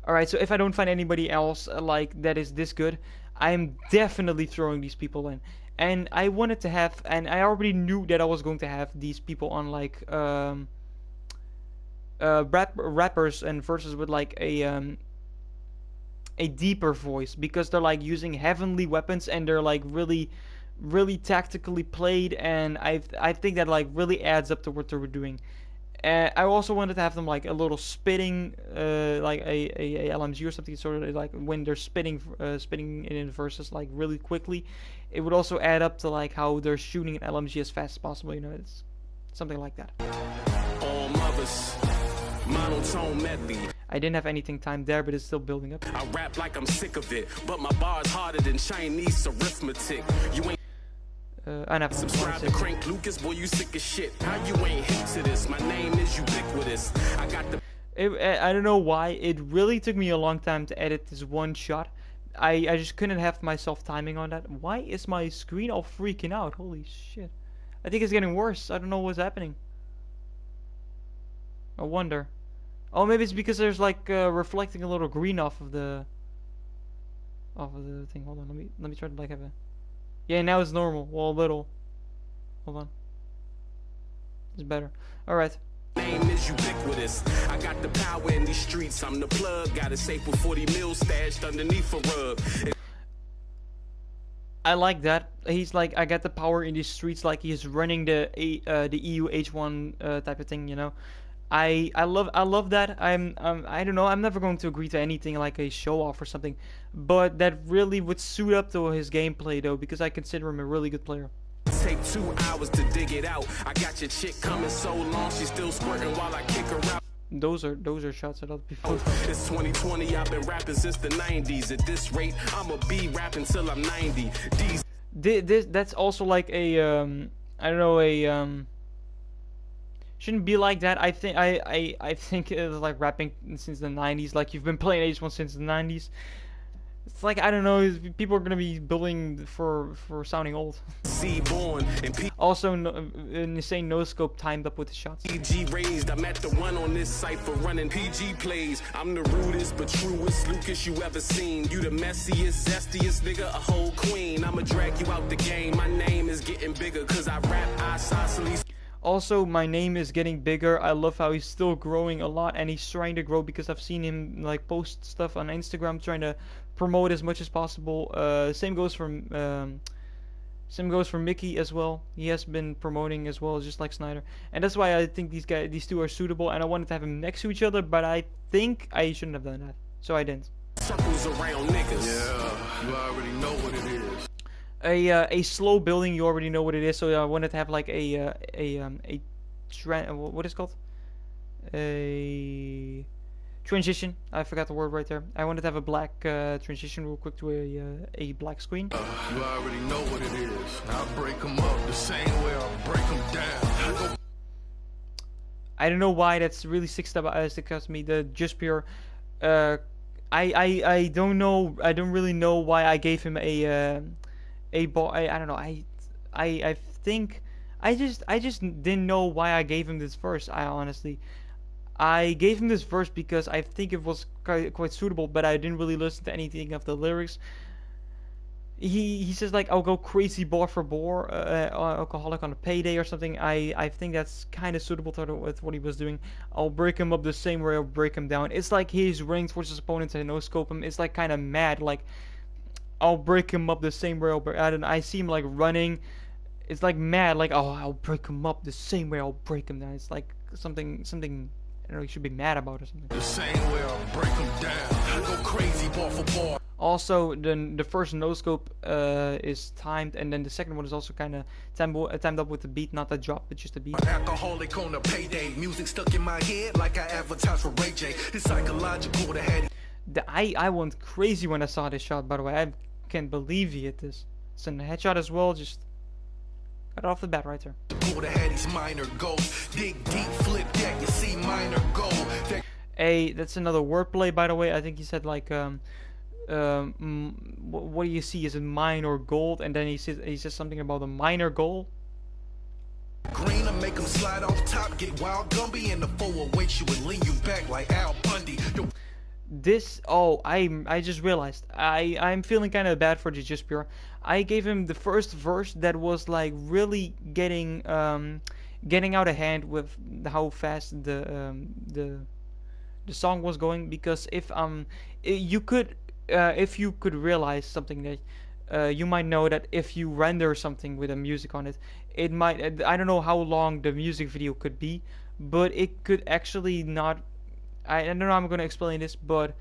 all right, so if I don't find anybody else like that is this good, I'm definitely throwing these people in. And I wanted to have, and I already knew that I was going to have these people on like rappers and verses with like a deeper voice, because they're like using heavenly weapons and they're like really tactically played, and I think that like really adds up to what they were doing. I also wanted to have them like a little spitting, like a LMG or something, sort of like when they're spitting in verses like really quickly. It would also add up to like how they're shooting an LMG as fast as possible. You know, it's something like that. All mothers, monotone method. I didn't have anything timed there, but it's still building up. I rap like I'm sick of it, but my bar's harder than Chinese arithmetic. You ain't I never subscribe to Crank Lucas, boy, you sick as shit. How you ain't hip to this? My name is ubiquitous. I got the. I don't know why. It really took me a long time to edit this one shot. I just couldn't have myself timing on that. Why is my screen all freaking out? Holy shit. I think it's getting worse. I don't know what's happening. I wonder. Oh, maybe it's because there's like reflecting a little green off of the thing. Hold on, let me try to like have a. Yeah, now it's normal. Well, a little. Hold on. It's better. All right. Name is ubiquitous. I got the power in these streets. I'm the plug. Got a safe with 40 mil stashed underneath a rug. I like that. He's like, I got the power in these streets, like he's running the EU h1 type of thing, you know. I love that. I don't know. I'm never going to agree to anything like a show off or something, but that really would suit up to his gameplay though, because I consider him a really good player. Take 2 hours to dig it out. I got your chick coming so long, she's still squirting while I kick her out. Those are shots at other people. It's 2020, I've been rapping since the 90s. At this rate, I'ma be rapping till I'm 90. That's also like a I don't know, shouldn't be like that. I think it's like rapping since the 90s. Like you've been playing H1 since the 90s. It's like, I don't know, people are gonna be billing for sounding old. Also, insane no scope timed up with the shots. PG raised, I'm at the one on this cypher running PG plays. I'm the rudest but truest Lucas you ever seen. You the messiest, zestiest nigga, a whole queen. I'ma drag you out the game. My name is getting bigger cause I rap isosceles. Also, my name is getting bigger. I love how he's still growing a lot, and he's trying to grow because I've seen him like post stuff on Instagram trying to promote as much as possible. Same goes for Mickey as well. He has been promoting as well, just like Snyder, and that's why I think these two are suitable. And I wanted to have them next to each other, but I think I shouldn't have done that, so I didn't. Circles around niggas. Yeah, you already know what it is. A slow building, you already know what it is. So I wanted to have like what is it called? A transition. I forgot the word right there. I wanted to have a black transition real quick to a black screen. You already know what it is. I'll break them up the same way I'll break them down. I don't know why that's really sticks to me. The just pure. I don't know. I don't really know why I gave him a ball. I don't know. I think I just didn't know why I gave him this verse. I gave him this verse because I think it was quite suitable, but I didn't really listen to anything of the lyrics. He says like, I'll go crazy bar for bar, alcoholic on a payday or something. I think that's kind of suitable with what he was doing. I'll break him up the same way I'll break him down. It's like he's running towards his opponent and no scope him. It's like kind of mad, like I'll break him up the same way I see him like running. It's like mad, like, oh, I'll break him up the same way I'll break him down. It's like something I don't know, you should be mad about or something. The same way I'll break them down. I go crazy bar for bar. Also, the first no scope is timed, and then the second one is also kind of timed up with the beat, not the drop, but just the beat. Alcoholic on a payday, music stuck in my head like I advertised for Ray J. It's psychological to head. I went crazy when I saw this shot. By the way, I can't believe he hit this. It's a headshot as well, just got off the bat right there. Dig deep, flip that, you see minor goal. That's another wordplay, by the way. I think he said like what do you see? Is it mine or gold? And then he says something about a minor goal. Green, I make them slide off top, get wild Gumby, and the foe awaits you and lean you back like Al Bundy. This, I just realized I'm feeling kind of bad for the Just Pure. I gave him the first verse that was like really getting out of hand with how fast the song was going, because if you could realize something that you might know that if you render something with a music on it, it might, I don't know how long the music video could be, but it could actually not, I don't know how I'm going to explain this, but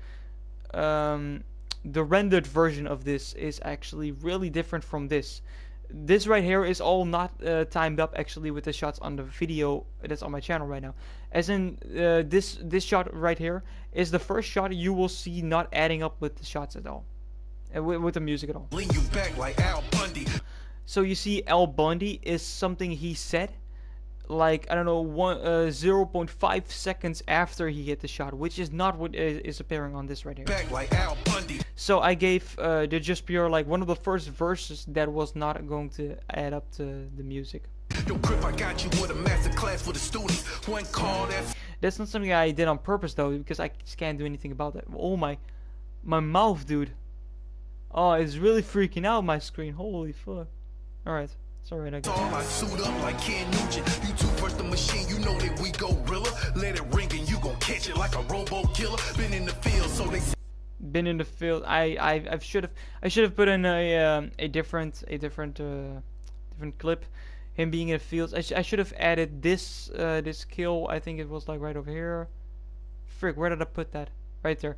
the rendered version of this is actually really different from this. This right here is all not timed up actually with the shots on the video that's on my channel right now. As in, this shot right here is the first shot you will see not adding up with the shots at all, with the music at all. Lean you back like Al Bundy. So you see, Al Bundy is something he said, like, I don't know, 0.5 seconds after he hit the shot, which is not what is appearing on this right here. Back like Al Bundy. So I gave the Just Pure like one of the first verses that was not going to add up to the music. Yo, Grip, I got you with a master class for the students. One call that's not something I did on purpose though, because I just can't do anything about that. Oh my mouth, dude. Oh, it's really freaking out my screen. Holy fuck. Alright. It's alright, I guess. I suit up like Ken Nugent. You two first the machine, you know that we go gorilla. Let it ring and you gon' catch it like a robo killer. Been in the field, so they been in the field. I should have put in a different clip, him being in the fields. I should have added this this kill. I think it was like right over here. Frick, where did I put that? Right there.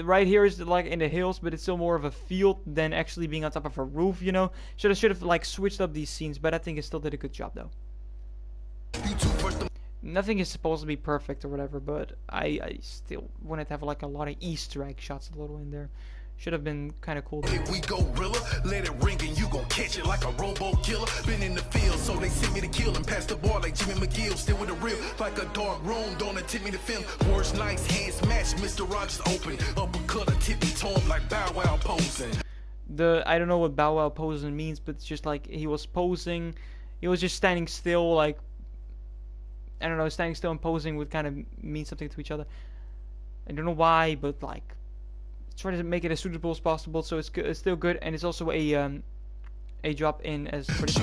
Right here is like in the hills, but it's still more of a field than actually being on top of a roof, you know. Should have like switched up these scenes, but I think it still did a good job though. Nothing is supposed to be perfect or whatever, but I still wanted to have like a lot of Easter egg shots a little in there. Should have been kind of cool. If we go gorilla, let it ring and you gon' catch it like a robo killer. Been in the field, so they sent me to kill and pass the ball like Jimmy McGill. Still with the real, like a dark room, don't attempt me to film. Worst nights, hand smash, Mr. Rogers open. Uppercut, a tippy toe like Bow Wow posing. I don't know what Bow Wow posing means, but it's just like he was posing. He was just standing still, like, I don't know, standing still and posing would kind of mean something to each other. I don't know why, but like, try to make it as suitable as possible, so it's good, it's still good, and it's also a drop in as pretty.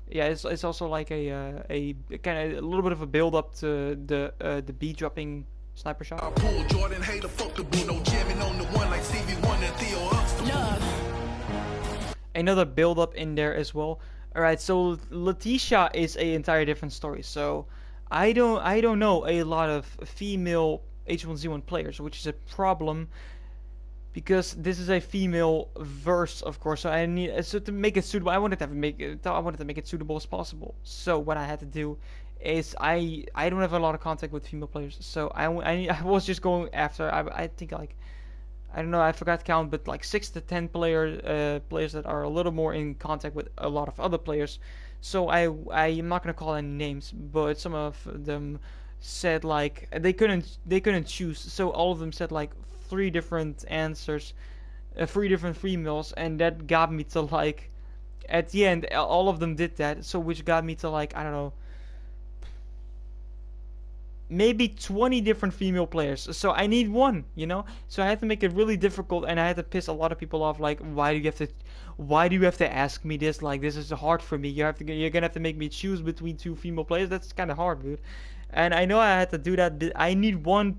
Yeah, it's also like a kind of a little bit of a build up to the B dropping sniper shot. Another build up in there as well. All right, so Letitia is a entire different story. So I don't know a lot of female H1Z1 players, which is a problem, because this is a female verse, of course. So I need to make it suitable. I wanted to make it suitable as possible. So what I had to do is I don't have a lot of contact with female players. So I was just going after I think like, I don't know, I forgot to count, but like 6 to 10 players that are a little more in contact with a lot of other players. So I'm not gonna call any names, but some of them said like they couldn't choose. So all of them said like 3 different answers, 3 different females, and that got me to like, at the end all of them did that. So which got me to like, I don't know, maybe 20 different female players. So I need one, you know. So I had to make it really difficult, and I had to piss a lot of people off. Like, why do you have to ask me this? Like, this is hard for me. You're gonna have to make me choose between 2 female players. That's kind of hard, dude. And I know I had to do that. I need one.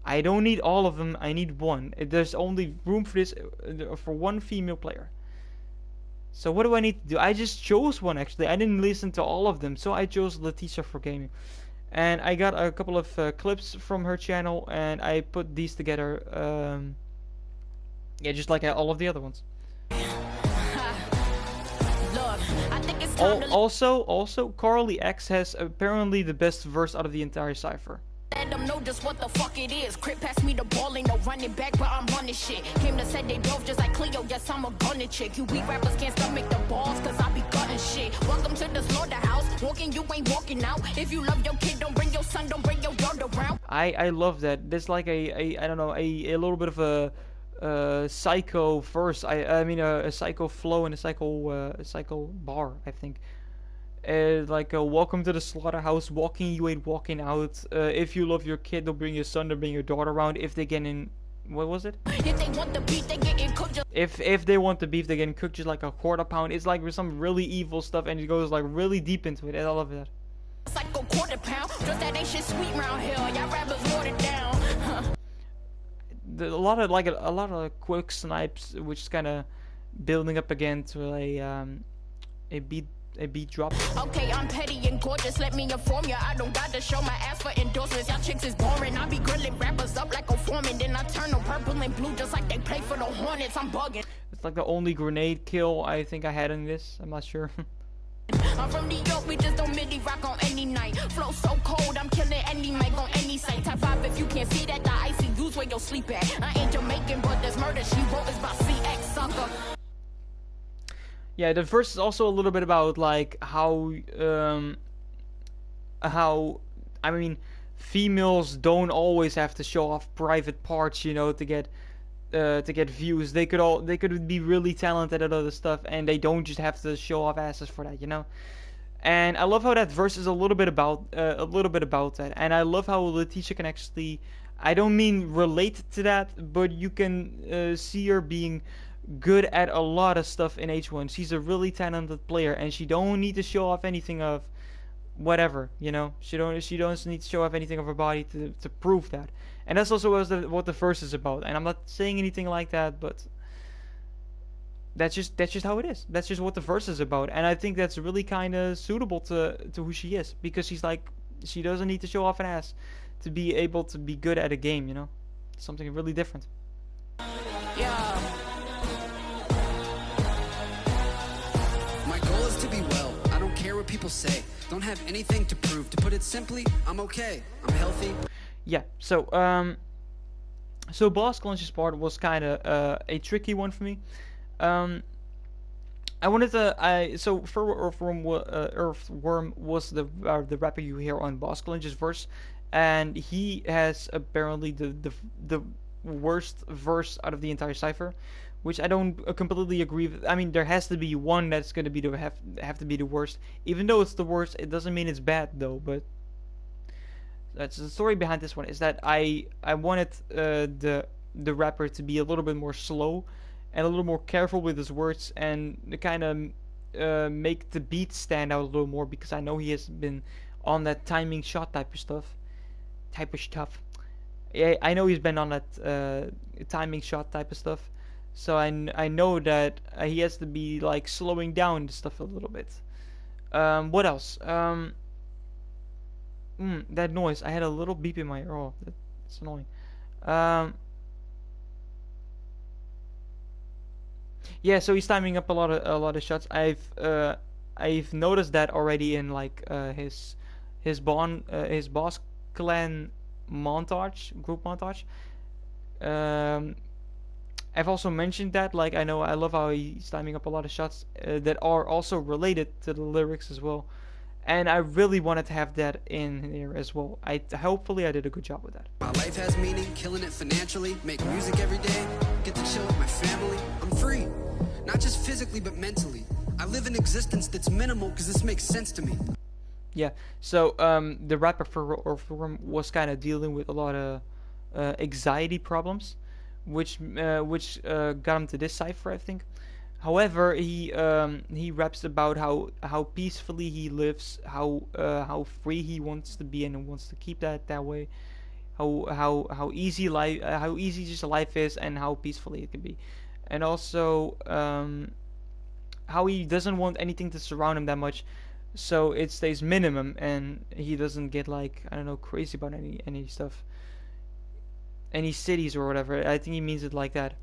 I don't need all of them. I need one. There's only room for this for 1 female player. So what do I need to do? I just chose one actually. I didn't listen to all of them, so I chose Letitia for gaming. And I got a couple of clips from her channel, and I put these together. Yeah, just like all of the other ones. Also, Carly X has apparently the best verse out of the entire cypher. Let them know just what the fuck it is. Crip pass me the ball, ain't no running back, but I'm running shit. Came to set they dove just like Cleo, yes, I'm a gunning chick. You weak rappers can't stomach the balls, cause I be gutting shit. Welcome to the slaughterhouse. Walking, you ain't walking out. If you love your kid, don't bring bring your son, don't bring your daughter around. I love that. There's like a I don't know, a little bit of a psycho verse. I mean a psycho flow and a psycho bar, I think. Like welcome to the slaughterhouse, walking you ain't walking out. If you love your kid, don't bring your son, don't bring your daughter around. If they get in, what was it? If they want the beef, they getting cooked just If they want the beef, they're getting cooked just like a quarter pound. It's like some really evil stuff, and it goes like really deep into it. And I love that. like a quarter pound. Just that ain't shit sweet round here. Y'all rappers watered down. A lot of quick snipes, which is kind of building up again to a beat drop. Okay, I'm petty and gorgeous. Let me inform ya. I don't got to show my ass for endorsements. Y'all chicks is boring. I be grilling rappers up like a foreman. Then I turn them purple and blue just like they play for the Hornets. I'm bugging. It's like the only grenade kill I think I had in this. I'm not sure. I'm from New York, we just don't midi rock on any night. Flow so cold, I'm killing any mic on any site. Type 5 if you can't see that, the ICU's where you'll sleep at. I ain't Jamaican, but this murder she wrote is by CX, sucker. Yeah, the verse is also a little bit about like how I mean females don't always have to show off private parts, you know, to get views. They could be really talented at other stuff, and they don't just have to show off asses for that, you know. And I love how that verse is a little bit about that, and I love how Letitia can actually, I don't mean relate to that, but you can see her being good at a lot of stuff in H1. She's a really talented player, and she don't need to show off anything of whatever, you know. She don't need to show off anything of her body to prove that. And that's also what the verse is about. And I'm not saying anything like that, but that's just how it is. That's just what the verse is about. And I think that's really kind of suitable to who she is, because she's like, she doesn't need to show off an ass to be able to be good at a game, you know. Something really different. Yeah. My goal is to be well. I don't care what people say. Don't have anything to prove. To put it simply, I'm okay. I'm healthy. Yeah, so boss challenges part was kind of a tricky one for me. I wanted to so for Earthworm was the rapper you hear on boss challenges verse, and he has apparently the worst verse out of the entire cipher, which I don't completely agree with. I mean, there has to be one that's going to be have to be the worst. Even though it's the worst, it doesn't mean it's bad though. But that's the story behind this one, is that I wanted the rapper to be a little bit more slow and a little more careful with his words, and to kind of make the beat stand out a little more, because I know he has been on that timing shot type of stuff. Yeah, I know he's been on that timing shot type of stuff. So I know that he has to be like slowing down the stuff a little bit. What else? That noise. I had a little beep in my ear. Oh, that's annoying. Yeah, so he's timing up a lot of shots. I've noticed that already in like his boss clan group montage. I've also mentioned that, like, I love how he's timing up a lot of shots that are also related to the lyrics as well. And I really wanted to have that in here as well. Hopefully I did a good job with that. My life has meaning, killing it financially. Make music every day, get to chill with my family. I'm free, not just physically but mentally. I live an existence that's minimal because this makes sense to me. Yeah, so the rapper for was kind of dealing with a lot of anxiety problems, which got him to this cipher, I think. However, he raps about how peacefully he lives, how free he wants to be and wants to keep that way, how easy just life is, and how peacefully it can be, and also how he doesn't want anything to surround him that much, so it stays minimum, and he doesn't get, like, I don't know, crazy about any stuff, any cities or whatever. I think he means it like that.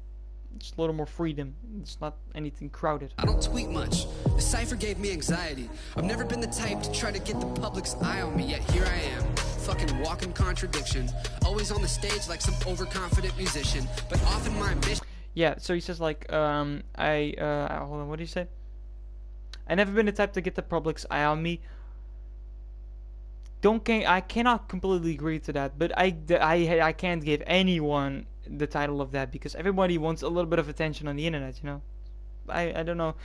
Just a little more freedom. It's not anything crowded. I don't tweet much. The cipher gave me anxiety. I've never been the type to try to get the public's eye on me, yet here I am. Fucking walking contradiction. Always on the stage like some overconfident musician, but often my ambition. Yeah, so he says, like, hold on, what did he say? I never been the type to get the public's eye on me. I cannot completely agree to that, but I can't give anyone the title of that because everybody wants a little bit of attention on the internet, you know. I don't know.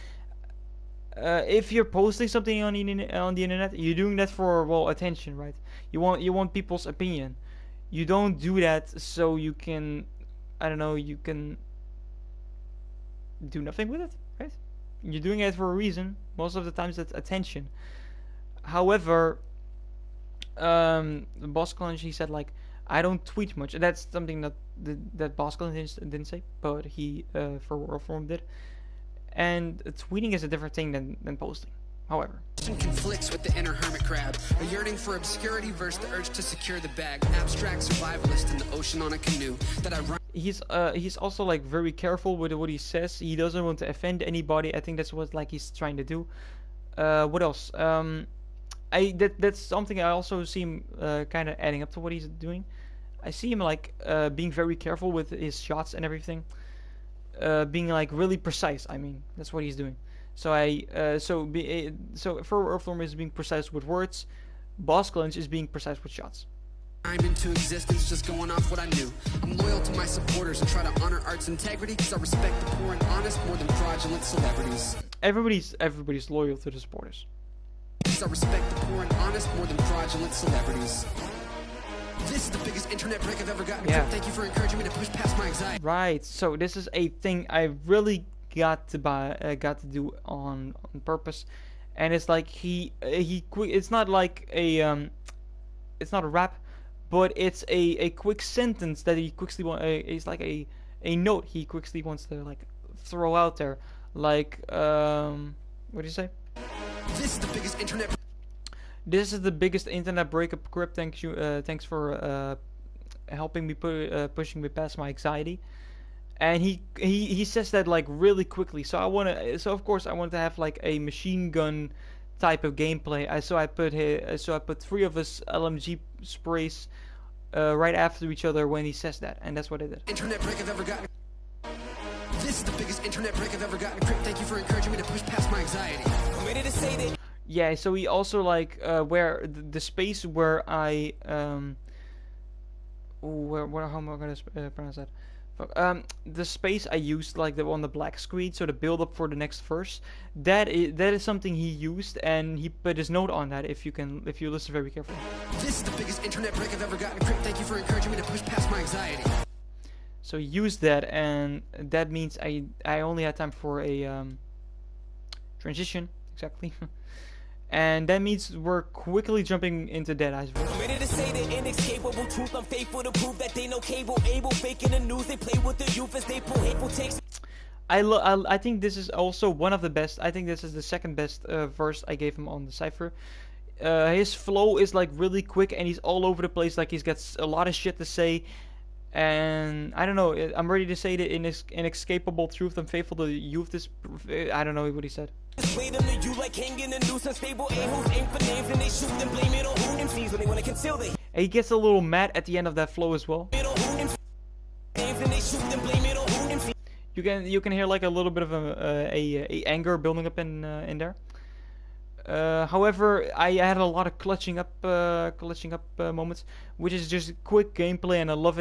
If you're posting something on the internet, you're doing that for, well, attention, right? You want people's opinion. You don't do that so you can, I don't know, you can do nothing with it, right? You're doing it for a reason. Most of the times that's attention. However, Boss Clan, he said like, I don't tweet much. That's something that Boss Clan didn't say, but he for World Forum did. And tweeting is a different thing than posting. However, conflicts with the inner hermit crab, a yearning for obscurity versus the urge to secure the bag. Abstract survivalist in the ocean on a canoe that I run. He's also like very careful with what he says. He doesn't want to offend anybody. I think that's what like he's trying to do. What else? That's something I also see him kind of adding up to what he's doing. I see him like being very careful with his shots and everything. Being like really precise. I mean, that's what he's doing. So so for Earthworm is being precise with words. Boss Clench is being precise with shots. I'm into existence, just going off what I knew. I'm loyal to my supporters and try to honor art's integrity because I respect the poor and honest more than fraudulent celebrities. Everybody's loyal to the supporters. I respect the poor and honest more than fraudulent celebrities. This is the biggest internet break I've ever gotten. Yeah. Thank you for encouraging me to push past my anxiety. Right. So this is a thing I really got to do on purpose, and it's like it's not like it's not a rap, but it's a quick sentence that he quickly it's like a note he quickly wants to like throw out there, like what do you say? This is the biggest internet. This is the biggest internet breakup, Crip. Thanks for helping me pushing me past my anxiety. And he says that like really quickly. So of course I want to have like a machine gun type of gameplay. So I put 3 of his LMG sprays right after each other when he says that, and that's what I did. Internet break I've ever gotten. This is the biggest internet break I've ever gotten. Crip, thank you for encouraging me to push past my anxiety. I'm ready to say that. Yeah, so he also like where the space where I where how am I gonna pronounce that? The space I used like on the black screen, so the build up for the next verse, that is something he used, and he put his note on that. If you listen very carefully. This is the biggest internet break I've ever gotten. Crip, thank you for encouraging me to push past my anxiety. So he used that, and that means I only had time for a transition exactly. And that means we're quickly jumping into Dead Eyes. I'm ready to say the inescapable truth. I'm faithful to prove that they know cable able faking the news. They play with the youth as they pull hateful takes. I think this is also one of the best. I think this is the second best verse I gave him on the cypher. His flow is like really quick, and he's all over the place. Like he's got a lot of shit to say. And I don't know. I'm ready to say the inescapable truth. I'm faithful to the youth. This I don't know what he said. Wait on the you like hanging the noose. Unstable a-holes aim for names and they shoot and blame it on who MCs when they want to conceal they. He gets a little mad at the end of that flow as well. You can hear like a little bit of a anger building up in there. However, I had a lot of clutching up moments, which is just quick gameplay, and I love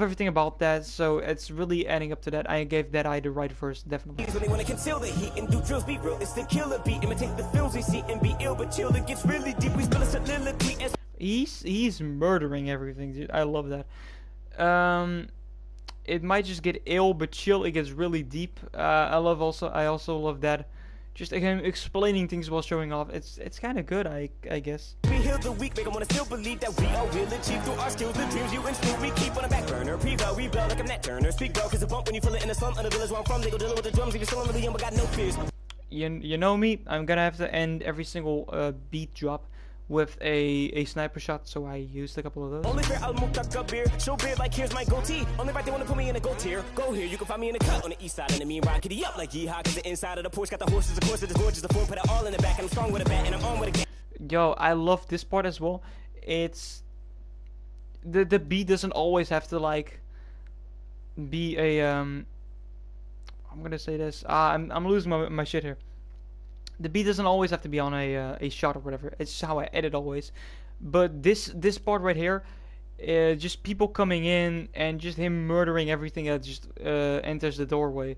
everything about that. So it's really adding up to that. I gave Dead Eye the right verse, definitely. When they want to conceal the heat and do drills, be real. It's the killer beat. Imitate the films we see and be ill, but chill. It gets really deep. We spill a soliloquy as he's murdering everything, dude. I love that. It might just get ill, but chill. It gets really deep. I also love that. Just again explaining things while showing off. It's kind of good, I guess. we heal the weak, make 'em wanna still believe that we are real. Achieve through our skills, the dreams you instill. We keep on the back burner. Pre-bow, rebel like a net turner. Speak bro, cause a bump when you feel it in the slump. And the village where I'm from, they go dealing with the drums. If you're still really young, but got no fears. You know me. I'm gonna have to end every single beat drop with a sniper shot, so I used a couple of those. Only fair, I'll move a beer. Show beard like here's my goatee. Only right they wanna put me in a goat tier. Go here, you can find me in the cut on the east side. And the mean ride kitty up like yeehaw. Cause the inside of the Porsche got the horses, of course, it's gorgeous. The form put it all in the back. And I'm strong with a bat, and I'm on with a game. Yo, I love this part as well. It's the beat doesn't always have to like be a I'm gonna say this. I'm losing my shit here. the beat doesn't always have to be on a shot or whatever. It's just how I edit always. But this part right here, just people coming in and just him murdering everything that just enters the doorway,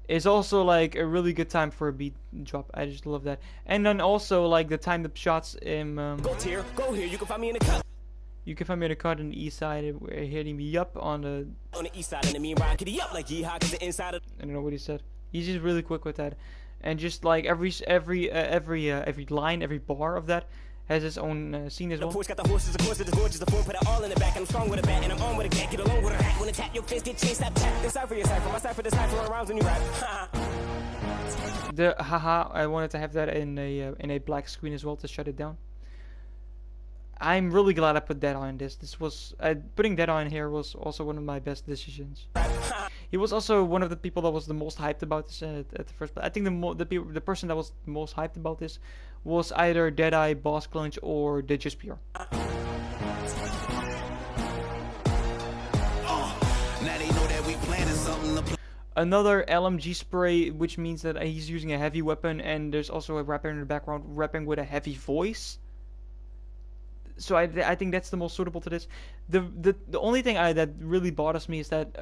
is also like a really good time for a beat drop. I just love that. And then also like the time the shots in Go here, go here. You can find me in the cut. you can find me in the cut on the east side, hitting me up on the East side, and the mean ride, kitty up like yeehaw, cause the inside of. I don't know what he said. He's just really quick with that, and just like every line, every bar of that has its own scene as The well. porch got the horses, of course, it's gorgeous. The form put it all in the back. And I'm strong with a bat, and I'm on with a gat. Get along with a hat. When I tap your fist, get changed, stop tap. This cypher, your cypher. My cypher, the cypher around when you rap. The haha, I wanted to have that in a black screen as well to shut it down. I'm really glad I put that on this. This was putting that on here was also one of my best decisions. He was also one of the people that was the most hyped about this at the first. I think the person that was the most hyped about this was either Deadeye, Boss Clunch, or Digispure. Now they know that we planning something to Another LMG spray, which means that he's using a heavy weapon, and there's also a rapper in the background rapping with a heavy voice. So I think that's the most suitable to this. The only thing that really bothers me is that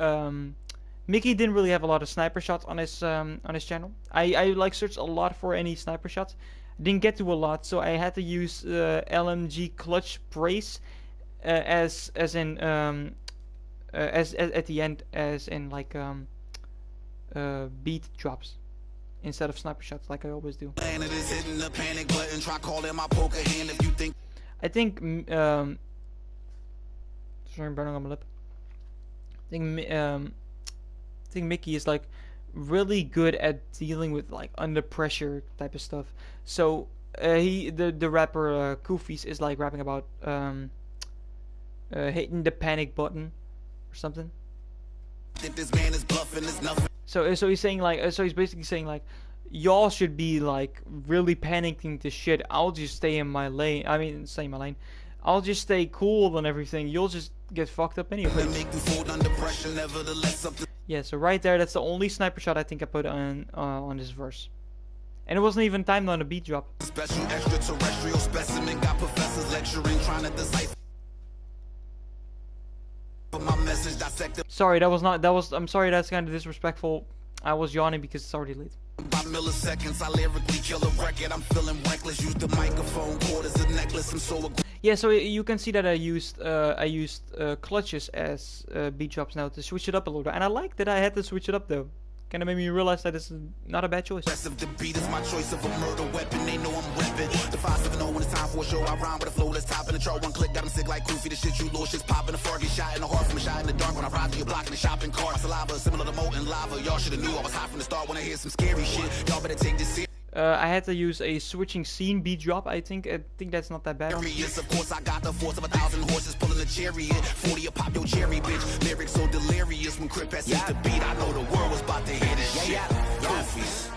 Mickey didn't really have a lot of sniper shots on his channel. I like searched a lot for any sniper shots, didn't get to a lot, so I had to use LMG clutch brace as in as at the end, as in like beat drops instead of sniper shots like I always do. planet is hitting the panic button. Try calling my poker hand if you think. I think sorry, I'm burning on my lip. I think Mickey is like really good at dealing with like under pressure type of stuff. So the rapper Koofies is like rapping about hitting the panic button or something. If this man is bluffing, it's nothing. So he's saying like so he's basically saying like, y'all should be like really panicking to shit. I'll just stay in my lane. I mean, stay in my lane. I'll just stay cool and everything. You'll just get fucked up anyway. Make you fold under pressure, nevertheless up to. Yeah, so right there, that's the only sniper shot I think I put on this verse. And it wasn't even timed on a beat drop. Special extraterrestrial specimen got professors lecturing, trying to decipher my message dissected Sorry, I'm sorry, that's kind of disrespectful. I was yawning because it's already late. by milliseconds. I lyrically kill a record. I'm feeling reckless. Use the microphone cord as a necklace. I'm so Yeah, so you can see that I used clutches as beat drops now to switch it up a little bit. And I like that I had to switch it up though. Kind of made me realize that this is not a bad choice. aggressive. The beat is my choice of a murder weapon. They know I'm reppin'. The 570 when it's time for a show. I rhyme with a flow that's top in the chart. One click got 'em sick like Koofy. The shit you lose, shit's poppin'. A far get shot in the heart from a shot in the dark. When I ride through your block in the shopping cart. My saliva similar to molten lava. Y'all shoulda knew I was hot from the start when I hear some scary shit. Y'all better take this serious. I had to use a switching scene beat drop. I think that's not that bad. Of course, I got the force of 1,000 horses pulling a chariot. 40 a pop your cherry, bitch. Lyrics so delirious when Crip has hit the beat. I know the world was about to hear this shit. Koofies.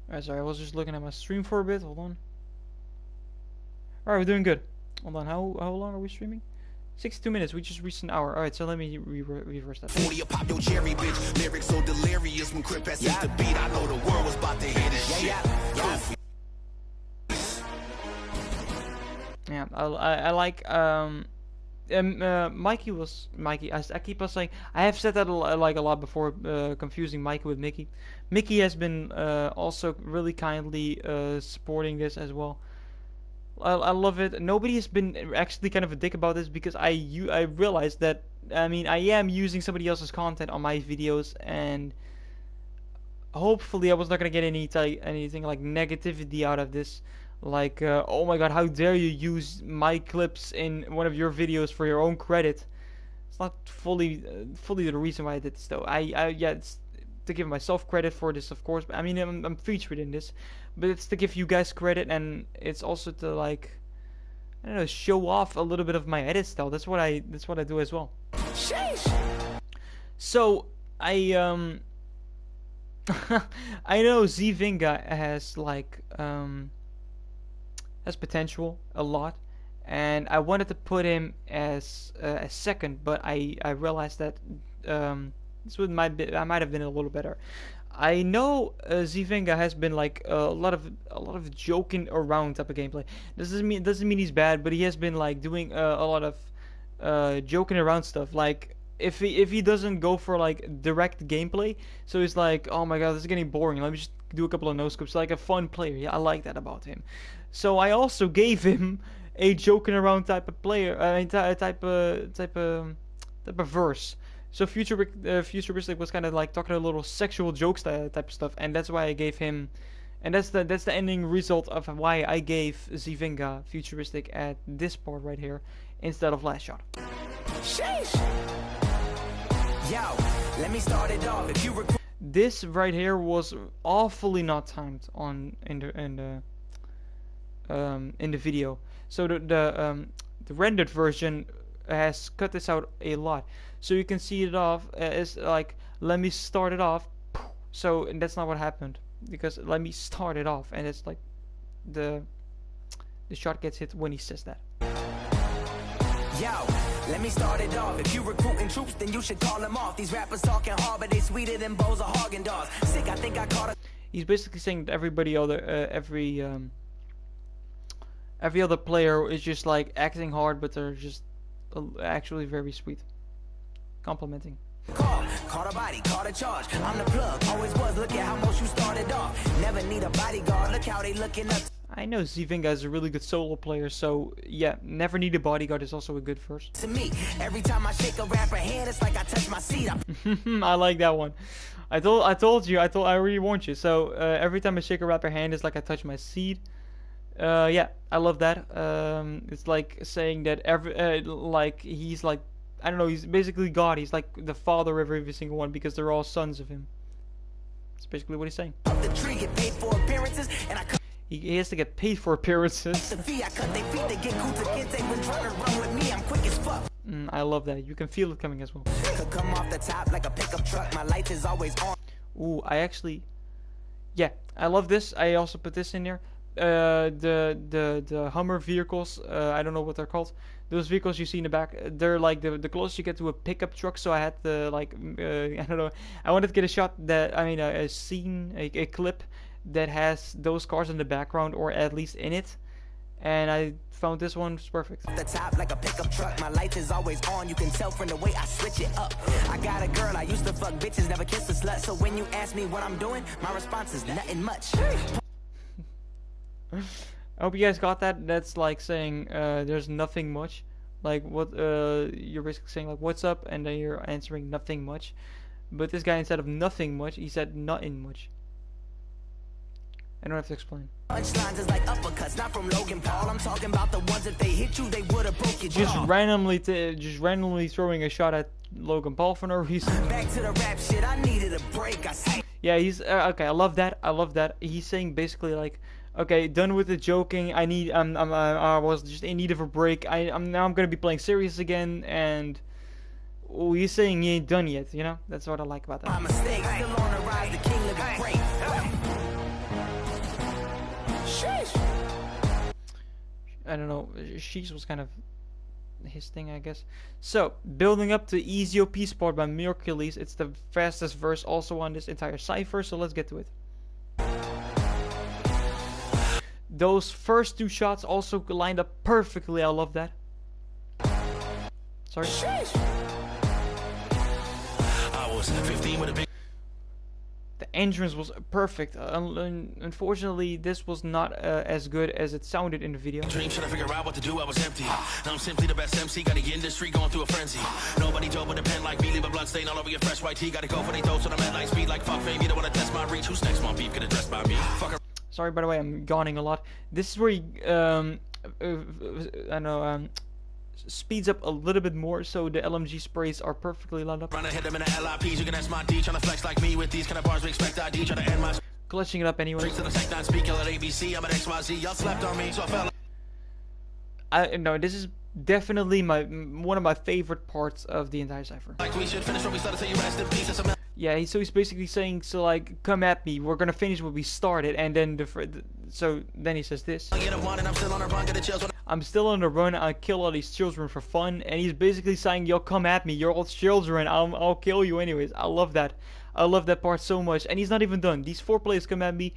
Alright, sorry, I was just looking at my stream for a bit. Hold on. Alright, we're doing good. Hold on, how long are we streaming? 62 minutes, we just reached an hour. Alright, so let me reverse that. 40 a pop your cherry, bitch. Lyrics so delirious when Crip has hit the beat. I know the world was about to hear this shit. Koofies. Yeah, I like Mikey. I keep on saying, I have said that a lot before, confusing Mikey with Mickey. Mickey has been also really kindly supporting this as well. I love it. Nobody has been actually kind of a dick about this because I realized that, I mean, I am using somebody else's content on my videos, and hopefully I was not gonna get anything like negativity out of this. Like, oh my god, how dare you use my clips in one of your videos for your own credit. It's not fully the reason why I did this though. Yeah, it's to give myself credit for this, of course. But I mean, I'm featured in this, but it's to give you guys credit, and it's also to like, I don't know, show off a little bit of my edit style. That's what I do as well. Sheesh. So I I know Zvinga has like has potential a lot, and I wanted to put him as a second, but I realized that this I might have been a little better. I know Zvinga has been like a lot of joking around type of gameplay. This doesn't mean he's bad, but he has been like doing a lot of joking around stuff. Like if he doesn't go for like direct gameplay, so he's like, oh my god, this is getting boring. Let me just do a couple of no scopes. Like a fun player. Yeah, I like that about him. So I also gave him a joking around type of player, type of verse. So futuristic was kind of like talking a little sexual jokes type of stuff, and that's why I gave him, and that's the ending result of why I gave Zvinga futuristic at this part right here instead of last shot. Sheesh. Yo, let me start it off. If you This right here was awfully not timed on in the video. So the rendered version has cut this out a lot. So you can see it off as like, let me start it off. So and that's not what happened, because let me start it off, and it's like the shot gets hit when he says that. Yo, let me start it off. If you recruiting troops, then you should call them off. These rappers talking hard, but they sweeter than bowls of Haagen-Dazs. Sick, I think I caught it. He's basically saying that every other player is just like acting hard, but they're just actually very sweet. Complimenting. Caught a body, caught a charge. I'm the plug, always was. Look at how most you started off. Never need a bodyguard. Look how they looking up. I know Zvinga is a really good solo player, so yeah, never need a bodyguard is also a good verse. To me, every time I shake a rapper hand, it's like I touch my seat. I like that one. I already warned you. So every time I shake a rapper hand, it's like I touch my seed. Yeah, I love that. It's like saying that like he's like, I don't know, he's basically God. He's like the father of every single one because they're all sons of him. That's basically what he's saying. The tree get paid for appearances, and he has to get paid for appearances. the fee I cut they feet, they get Kuta Kinte when trying to run with me. I'm quick as fuck. I love that. You can feel it coming as well. Could come off the top like a pickup truck. My light is always on. Ooh, yeah, I love this. I also put this in there. The Hummer vehicles, I don't know what they're called. Those vehicles you see in the back, they're like the closest you get to a pickup truck. So I had to like, I don't know, I wanted to get a shot that, I mean, a scene, a clip that has those cars in the background or at least in it, and I found this one was perfect. The top like a pickup truck. My light is always on. You can tell from the way I switch it up. I got a girl. I used to fuck bitches, never kissed a slut. So when you ask me what I'm doing, my response is nothing much. I hope you guys got that. That's like saying there's nothing much. Like what you're basically saying like what's up, and then you're answering nothing much. But this guy, instead of nothing much, he said nothing much. I don't have to explain. Punchlines is like uppercuts, not from Logan Paul. I'm talking about the ones if they hit you, they would have broke your Just jaw. randomly throwing a shot at Logan Paul for no reason. Back to the rap shit. I needed a break. I see. Yeah, he's okay. I love that. He's saying basically like, okay, done with the joking. I was just in need of a break. I'm gonna be playing serious again, and he's saying he ain't done yet. You know, that's what I like about that. My mistake. Still on the rise. The king looking great. Sheesh. I don't know. Sheesh was kind of his thing, I guess. So, building up to Easy OP Sport by Mercules. It's the fastest verse also on this entire cipher, so let's get to it. Those first two shots also lined up perfectly. I love that. Sorry. Sheesh. I was 15 with a big. The entrance was perfect. Unfortunately, this was not as good as it sounded in the video. Dream, should I figure out what to do? I was empty. Now I'm simply the best MC. Got the industry going through a frenzy. Nobody dope with a pen like me. Leave a blood stain all over your fresh white tee. Gotta go for they dose on a man like speed. Like fuck fame. You don't wanna test my reach. Who's next? My beef get addressed by me. Fuck a. Sorry, by the way, I'm yawning a lot. This is where he, I know, speeds up a little bit more, so the LMG sprays are perfectly lined up. Run ahead them in the LIPs. You can ask my D. Tryna flex like me with these kind of bars. We expect ID. Tryna end my. Clutching it up anyway. To the tech, not speak, yell at ABC. I'm an h1z1. Y'all slept on me, so I fell. No, this is definitely one of my favorite parts of the entire cipher. Like we should finish what we started, so you rest in peace. Yeah, he's basically saying, so like, come at me, we're gonna finish what we started, and then then he says this. I'm still on the run, I kill all these children for fun, and he's basically saying, yo, come at me, you're all children, I'll kill you anyways. I love that. I love that part so much. And he's not even done. These 4 players come at me,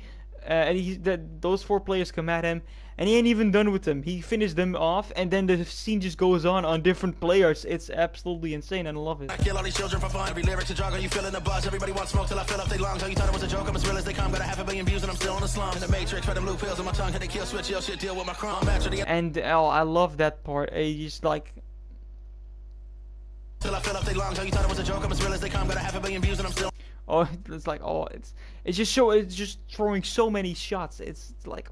and those 4 players come at him, and he ain't even done with them. He finished them off, and then the scene just goes on different players. It's absolutely insane, and I love it. I kill all these children for fun. Every lyrics a drug. Are you feeling the buzz? Everybody wants smoke till I fill up their lungs. Oh, you thought it was a joke? I'm as real as they come. Got a 500 million views and I'm still in the slum. In the matrix, red and blue pills on my tongue. Hit the kill switch, yo, shit, deal with my crumb. And oh, I love that part. He's like, till I fill up their lungs. Oh, you thought it was a joke? I'm as real as they come. Got a 500 million views and I'm still. oh, it's like, oh, it's just throwing so many shots. It's like,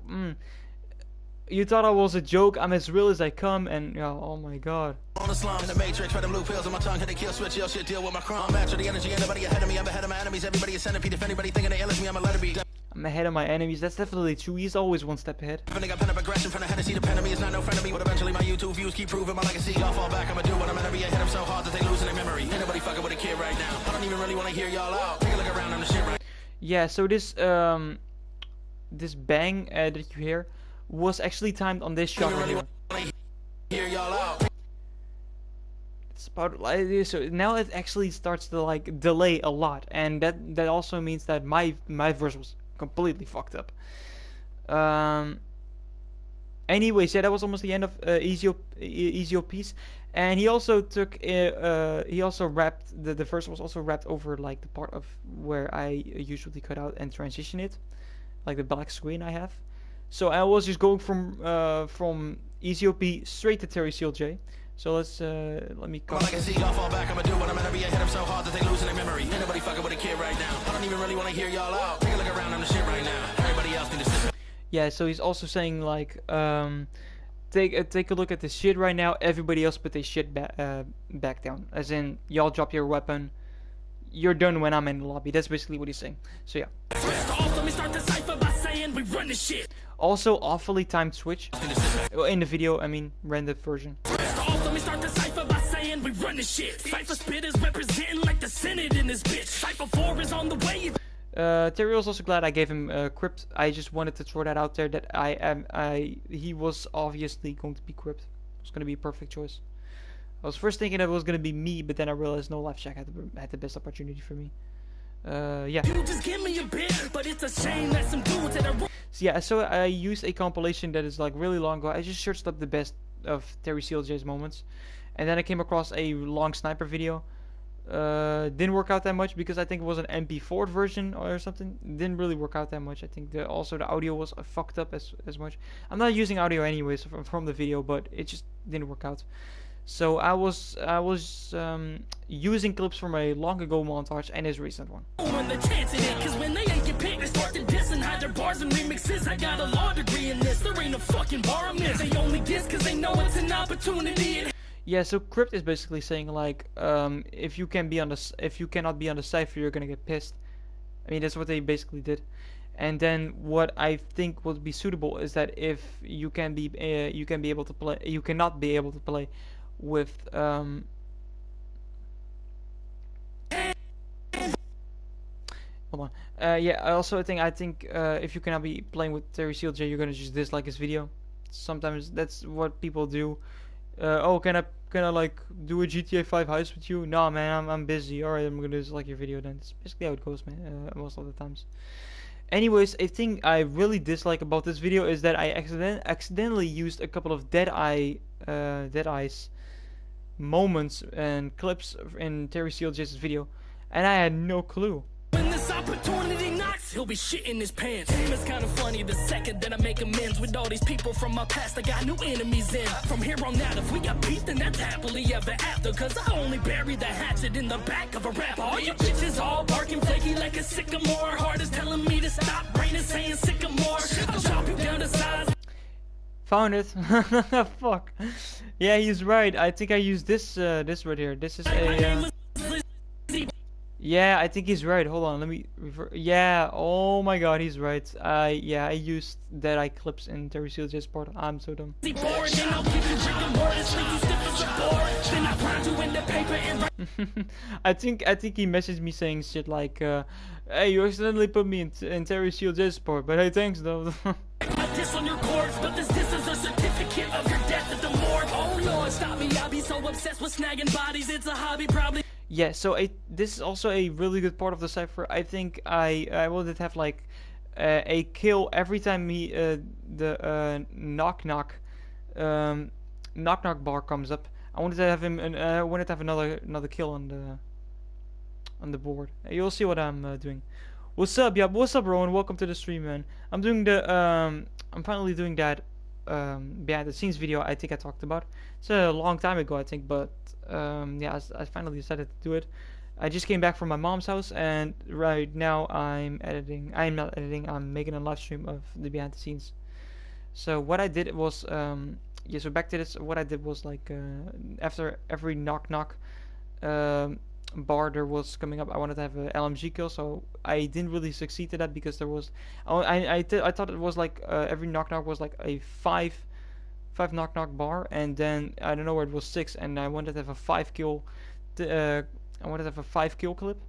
you thought I was a joke? I'm as real as I come, and oh my god. On the slum, in the matrix, red and blue pills on my tongue. Hit the kill switch, yo, shit, deal with my crumb. Match the energy, anybody ahead of me. I'm ahead of my enemies. Everybody a centipede. If anybody thinking they ill as me, I'ma let it be. I'm ahead of my enemies. That's definitely true. He's always one step ahead. I got pen up aggression from the Hennessy. The pen of me is not no friend of me, but eventually my YouTube views keep proving my legacy. I'll fall back, I'ma do what I'm gonna be. I hit them so hard that they losing their memory. Ain't nobody fucking with a kid right now. I don't even really wanna hear y'all out. Take a look around on the shit right. Yeah, so this bang that you hear was actually timed on this shot right here. Hear y'all out. It's about like this, so now it actually starts to like delay a lot, and that also means that my verse was completely fucked up. Anyways, yeah, that was almost the end of Ezio piece, and he also took he also wrapped the verse was also wrapped over like the part of where I usually cut out and transition it, like the black screen I have. So I was just going from Ezio P straight to Terry Seal J. So let me cut. I can see y'all fall back, I'ma do what I'm gonna be. I hit them so hard that they losing their memory. Ain't nobody fucking with a kid right now. I don't even really wanna hear y'all out. Take a look around on the shit right now. Everybody else need to sit. Yeah, so he's also saying like, take a look at this shit right now. Everybody else put their shit back down. As in, y'all drop your weapon. You're done when I'm in the lobby. That's basically what he's saying. So yeah. Let me start the cypher by saying we run this shit. Also, awfully timed switch. In the video, I mean, rendered version. Let me start the cypher by saying we run this shit. Cypher spit is representing like the Senate in this bitch. Cypher 4 is on the way. Terry was also glad I gave him crypt. I just wanted to throw that out there that he was obviously going to be crypt. It was going to be a perfect choice. I was first thinking it was going to be me, but then I realized no, Life Shack had the best opportunity for me. Yeah. You just give me a bit, but it's a shame that some dudes that are. So yeah, so I used a compilation that is like really long ago. I just searched up the best of Terry CLJ's moments, and then I came across a long sniper video. Didn't work out that much because I think it was an MP4 version or something. Didn't really work out that much. I think also the audio was fucked up as much. I'm not using audio anyways from the video, but it just didn't work out. So I was using clips from a long ago montage and his recent one. When the chance in it, 'cause when they ain't get picked, they start to diss and hide their bars and remixes. I got a law degree in this. There ain't a fucking bar on this. They only diss 'cause they know it's an opportunity. Yeah, so Crypt is basically saying like, if you cannot be on the cypher, you're gonna get pissed. I mean, that's what they basically did. And then what I think would be suitable is that if you cannot be able to play with hold on. Yeah, also I think if you cannot be playing with Terry CLJ, you're gonna just dislike his video. Sometimes that's what people do. Oh, can I like do a GTA 5 heist with you? Nah, man, I'm busy. Alright, I'm gonna dislike your video then. It's basically how it goes, man. Most of the times. Anyways, a thing I really dislike about this video is that I accidentally used a couple of Deadeye's moments and clips in Terry CLJ's video, and I had no clue. When this opportunity knocks, he'll be shitting his pants. It's kind of funny the second that I make amends with all these people from my past. I got new enemies in. From here on out, if we got beef, then that's happily ever after. 'Cause I only bury the hatchet in the back of a rap. All you bitches all barking flaky like a sycamore. Heart is telling me to stop. Brain is saying sycamore. I'll chop you down to size. Found it. Fuck. Yeah, he's right. I think I used this right here. This is a yeah, I think he's right. Hold on, let me refer. Yeah, oh my god, he's right. I used Deadeye clips in Terry CLJ's part. I'm so dumb. I think he messaged me saying shit like, hey, you accidentally put me in Terry CLJ's part, but hey, thanks though. Diss on your chords, but this is a certificate of your death at the morgue. Oh Lord, stop me, I be so obsessed with snagging bodies, it's a hobby probably. Yeah, so this is also a really good part of the cipher. I think I wanted to have like a kill every time the knock knock knock knock bar comes up. I wanted to have him and I wanted to have another kill on the board. You'll see what I'm doing. What's up, yeah? What's up, Rowan? Welcome to the stream, man. I'm doing the I'm finally doing that behind the scenes video. I think I talked about. It's a long time ago, I think, but yeah, I finally decided to do it. I just came back from my mom's house, and right now I'm editing. I'm not editing. I'm making a live stream of the behind the scenes. So what I did was yeah. So back to this. What I did was like after every knock knock bar there was coming up, I wanted to have a LMG kill. So I didn't really succeed to that because there was I thought it was like every knock knock was like a five knock knock bar, and then I don't know where it was 6, and I wanted to have a 5 kill. I wanted to have a 5 kill clip,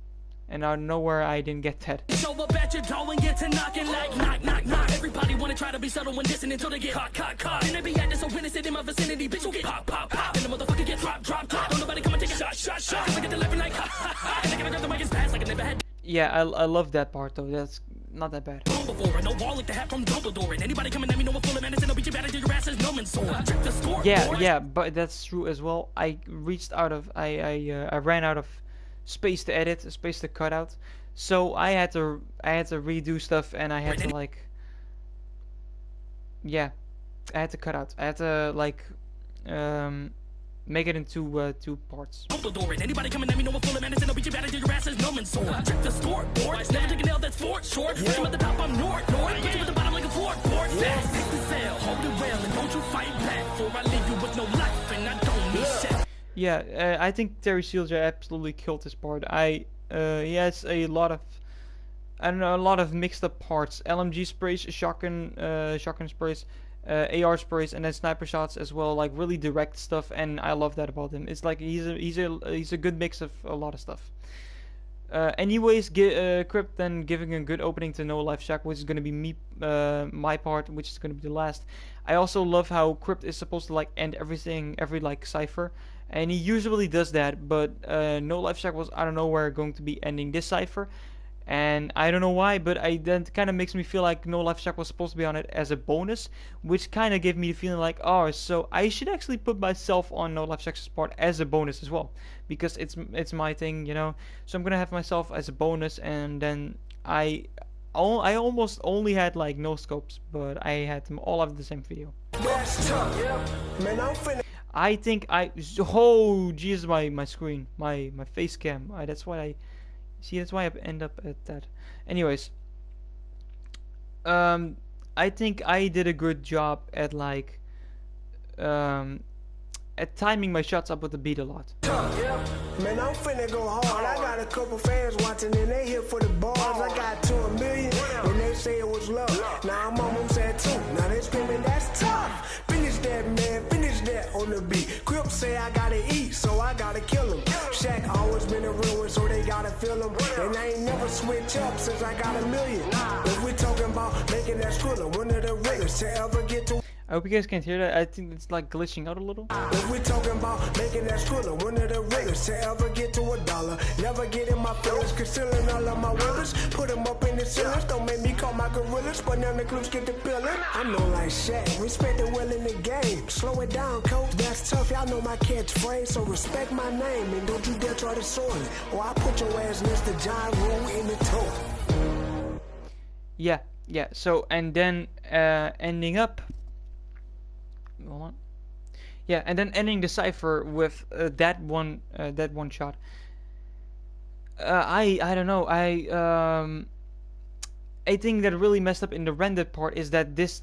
and out of nowhere I didn't get that. Show up at your door and get to knocking like knock, knock, knock. Everybody wanna try to be subtle when dissing until they get caught. And they be acting so innocent in my vicinity, bitch, you get pop. And the motherfucker get drop. Don't nobody come and take a shot. Cause I get the laughing like ha. And they gonna grab the mic and pass like I never had. Yeah, I love that part though. That's not that bad. Before, no wall like the hat from Dumbledore. And anybody coming at me know I'm full of madness and I'll beat you better till your ass is numb and sore. Check the score. Yeah, but that's true as well. I ran out of space to edit, space to cut out. So I had to redo stuff, and I had to like, yeah, I had to cut out. I had to like, make it into 2 parts. Anybody coming at me know I'm full of madness and I'll beat you better till your ass is numb and sore. Check the scoreboard. Never take a nail that's short. I'm at the top, I'm north. Put you at the bottom like a floorboard. Fast, take the cell, hold it well, and don't you fight back, for I leave you with no life and I don't need shit. Yeah, I think Terry Seals absolutely killed this part. He has a lot of, I don't know, a lot of mixed up parts. LMG sprays, shotgun sprays, AR sprays, and then sniper shots as well. Like really direct stuff, and I love that about him. It's like he's a good mix of a lot of stuff. Anyways, Crypt then giving a good opening to No Life Shack, which is gonna be me, my part, which is gonna be the last. I also love how Crypt is supposed to like end every like cipher. And he usually does that, but No Life Shack was out of nowhere going to be ending this cipher, and I don't know why, but that kind of makes me feel like No Life Shack was supposed to be on it as a bonus, which kind of gave me the feeling like, oh, so I should actually put myself on No Life Shack's part as a bonus as well, because it's my thing, you know. So I'm gonna have myself as a bonus, and then I almost only had like no scopes, but I had them all out of the same video. That's tough. Man, I'm finna. I think oh jeez, my screen, my face cam. That's why I end up at that. Anyways, I think I did a good job at like at timing my shots up with the beat a lot. Man, I'm finna go hard. I got a couple fans watching and they here for the bars. I got 2 million and they say it was love. Now I'm almost at 2. Now they screaming that's tough. Finish that, man. Finish that on the beat. Crip say I gotta eat, so I gotta kill him. Shaq always been a real one, so they gotta feel him. And I ain't never switch up since I got $1 million. If we talking about making that Skrilla, one of the realest to ever get to. I hope you guys can't hear that. I think it's like glitching out a little. If we talking about making that Skrilla, one of the realest to ever get to $1. Never get in my feelings, concealing all of my willers. Put them up in the ceilings, don't make me call my gorillas, but now the clues get the feeling. I'm no like Shaq, respect the will in the game. Slow it down, coach, that's tough, y'all know my catchphrase, so respect my name and don't you dare try to soil it, or I put your ass next to John Rule in the toilet. Yeah, so, and then ending up, hold on. Yeah, and then ending the cipher with that one shot. I don't know. I think that really messed up in the rendered part is that this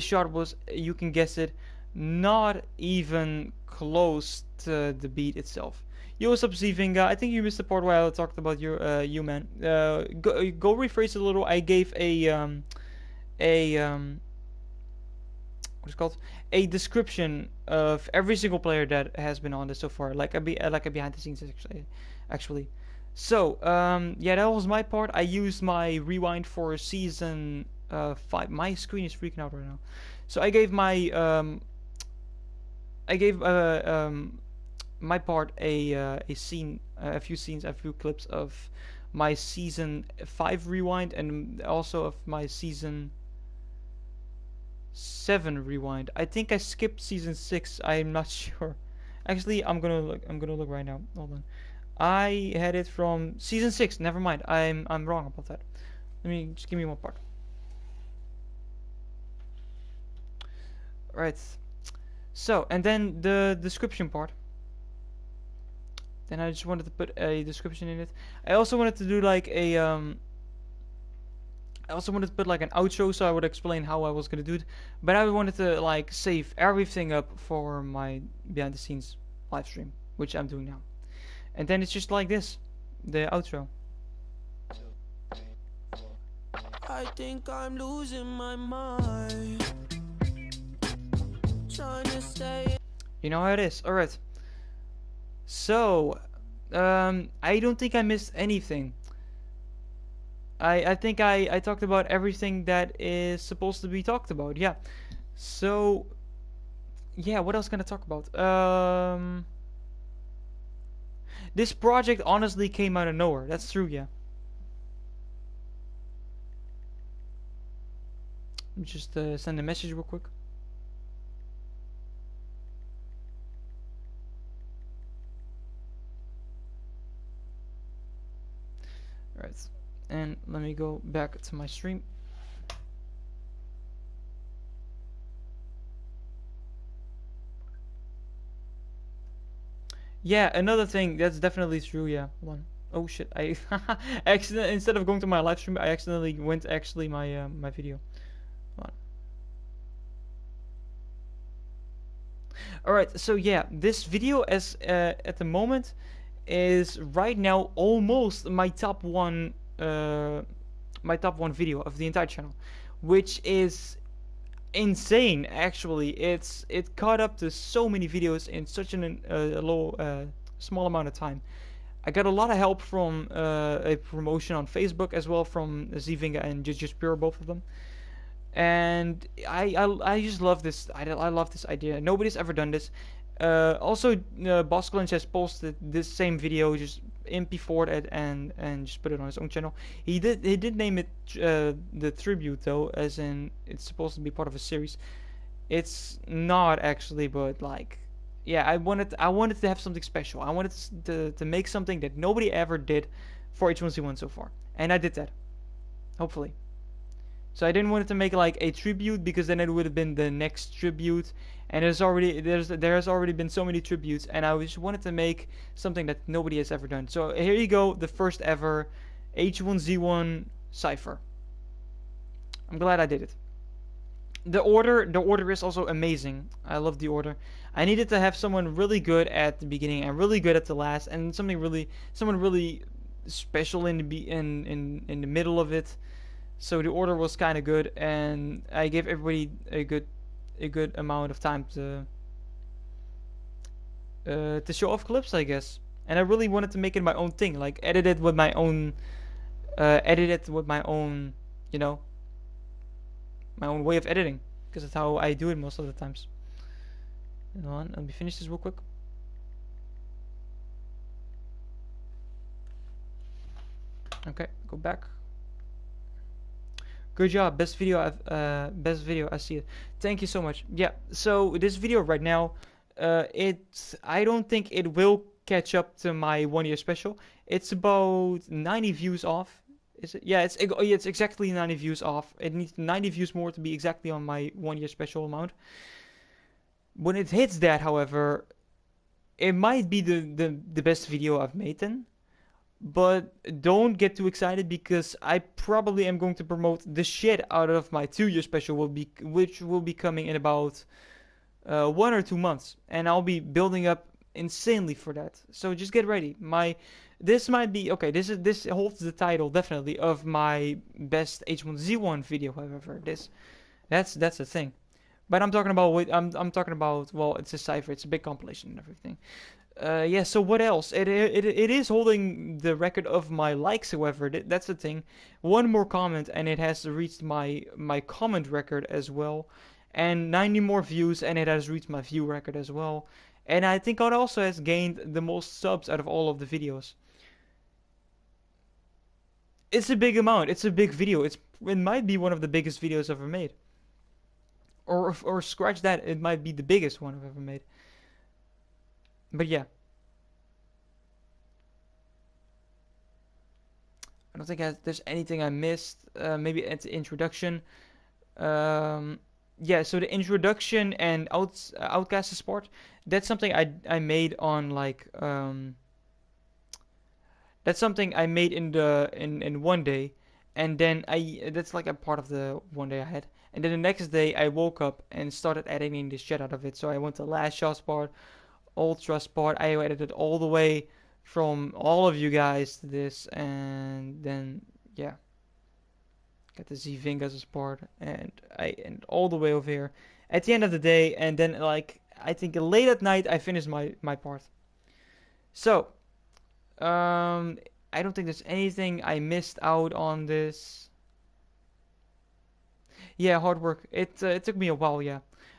shot was, you can guess it, not even close to the beat itself. Yo, what's up, Zvinga? I think you missed the part where I talked about you, man. Go rephrase it a little. I gave what's it called? A description of every single player that has been on this so far, like a behind the scenes actually. So yeah, that was my part. I used my rewind for season 5. My screen is freaking out right now. So I gave my my part a scene, a few scenes, a few clips of my season 5 rewind, and also of my season 7 rewind. I think I skipped season 6. I'm not sure. Actually, I'm gonna look. I'm gonna look right now. Hold on. I had it from season 6. Never mind. I'm wrong about that. Let me just give me one part. Right. So, and then the description part. Then I just wanted to put a description in it. I also wanted to do like a I also wanted to put like an outro, so I would explain how I was gonna do it. But I wanted to like save everything up for my behind the scenes live stream, which I'm doing now. And then it's just like this, the outro. I think I'm losing my mind. Trying to stay. You know how it is. All right. So, I don't think I missed anything. I think I talked about everything that is supposed to be talked about. Yeah. So, yeah, what else can I talk about? This project honestly came out of nowhere. That's true, yeah. Let me just send a message real quick. Alright, and let me go back to my stream. Yeah, another thing that's definitely true. Yeah, hold on. Oh shit! I accidentally, instead of going to my live stream, I accidentally went actually my my video. Hold on. All right, so yeah, this video as at the moment is right now almost my top one video of the entire channel, which is insane. Actually, it caught up to so many videos in such an small amount of time. I got a lot of help from a promotion on Facebook as well from Zvinga and just Pure, both of them. And I just love this. I love this idea. Nobody's ever done this. Also, Boss Clench has posted this same video, just MP4'd it and just put it on his own channel. He did name it the tribute though, as in it's supposed to be part of a series. It's not actually, but like, yeah, I wanted to have something special. I wanted to make something that nobody ever did for H1Z1 so far, and I did that. Hopefully. So I didn't want it to make like a tribute, because then it would have been the next tribute, and there has already been so many tributes, and I just wanted to make something that nobody has ever done. So here you go, the first ever H1Z1 cypher. I'm glad I did it. The order is also amazing. I love the order. I needed to have someone really good at the beginning and really good at the last, and someone really special in the middle of it. So the order was kind of good, and I gave everybody a good amount of time to show off clips, I guess. And I really wanted to make it my own thing, like edit it with my own, you know, my own way of editing, because that's how I do it most of the times. Hold on, let me finish this real quick. Okay, go back. Good job, best video I see it. Thank you so much. Yeah, so this video right now, I don't think it will catch up to my 1 year special. It's about 90 views off. Is it? Yeah, it's exactly 90 views off. It needs 90 views more to be exactly on my 1 year special amount. When it hits that, however, it might be the best video I've made then. But don't get too excited, because I probably am going to promote the shit out of my 2 year special, which will be coming in about 1 or 2 months, and I'll be building up insanely for that. So just get ready. This might be okay. This holds the title definitely of my best H1Z1 video. However, that's the thing. But I'm talking about well, it's a cypher. It's a big compilation and everything. Yeah, so what else? It is holding the record of my likes, however. That's the thing. One more comment, and it has reached my comment record as well. And 90 more views, and it has reached my view record as well. And I think it also has gained the most subs out of all of the videos. It's a big amount. It's a big video. It might be one of the biggest videos ever made. Or scratch that, it might be the biggest one I've ever made. But yeah. I don't think there's anything I missed. Maybe it's the introduction. Yeah, so the introduction and Outcast support, that's something I made on like that's something I made in one day, and then that's like a part of the one day I had. And then the next day I woke up and started editing the shit out of it. So I went to last shot part, ultra part. I edited all the way from all of you guys to this, and then yeah, got the Z Vingas part, and all the way over here at the end of the day, and then like I think late at night I finished my part. So I don't think there's anything I missed out on this. Yeah, hard work. It took me a while. Yeah,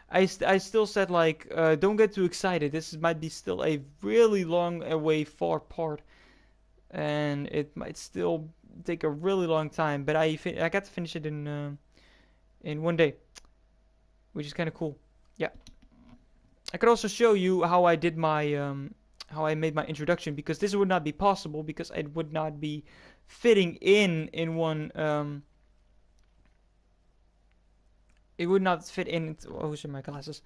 I still said like don't get too excited. This might be still a really long away far part, and it might still take a really long time. But I got to finish it in one day, which is kind of cool. Yeah, I could also show you how I did my how I made my introduction, because this would not be possible because it would not be fitting in one it would not fit into, oh, those are my glasses.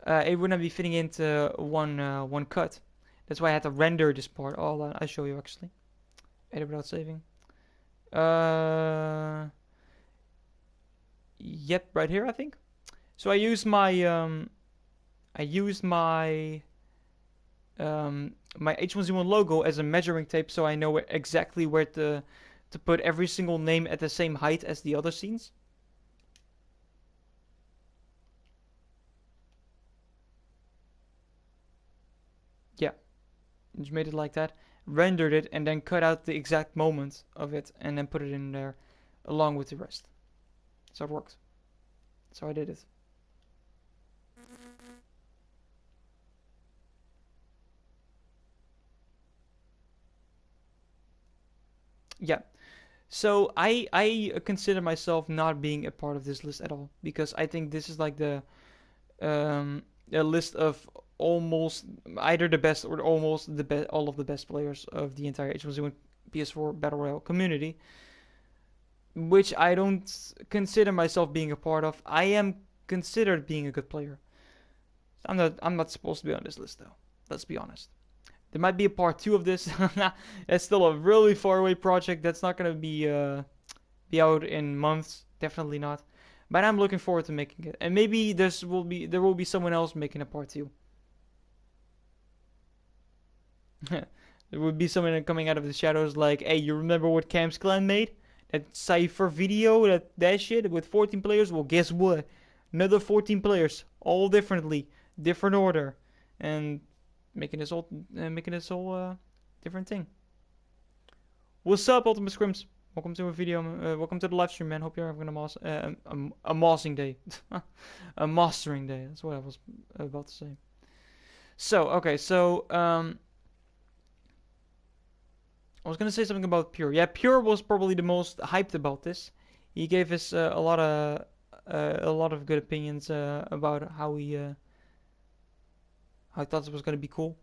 It would not be fitting into one cut. That's why I had to render this part. I'll show you actually. Edit without saving. Yep, right here I think. So I used my my h1z1 logo as a measuring tape, so I know exactly where to put every single name at the same height as the other scenes. Yeah, just made it like that, rendered it, and then cut out the exact moment of it, and then put it in there along with the rest. So it worked. So I did it. Yeah. So I consider myself not being a part of this list at all, because I think this is like the a list of almost either the best or almost the best, all of the best players of the entire h1z1 PS4 Battle Royale community, which I don't consider myself being a part of. I am considered being a good player. I'm not supposed to be on this list though. Let's be honest. There might be a part 2 of this. It's still a really far away project. That's not gonna be out in months. Definitely not. But I'm looking forward to making it. And maybe there will be someone else making a part 2. There would be someone coming out of the shadows like, hey, you remember what CamsClan made? That cypher video, that shit with 14 players? Well, guess what? Another 14 players, all differently, different order, and making this whole different thing. What's up, Ultimate Scrims? Welcome to a video. Welcome to the live stream, man. Hope you're having a mossing day, a mastering day. That's what I was about to say. So okay, so I was gonna say something about Pure. Yeah, Pure was probably the most hyped about this. He gave us a lot of good opinions about how he thought it was gonna be cool.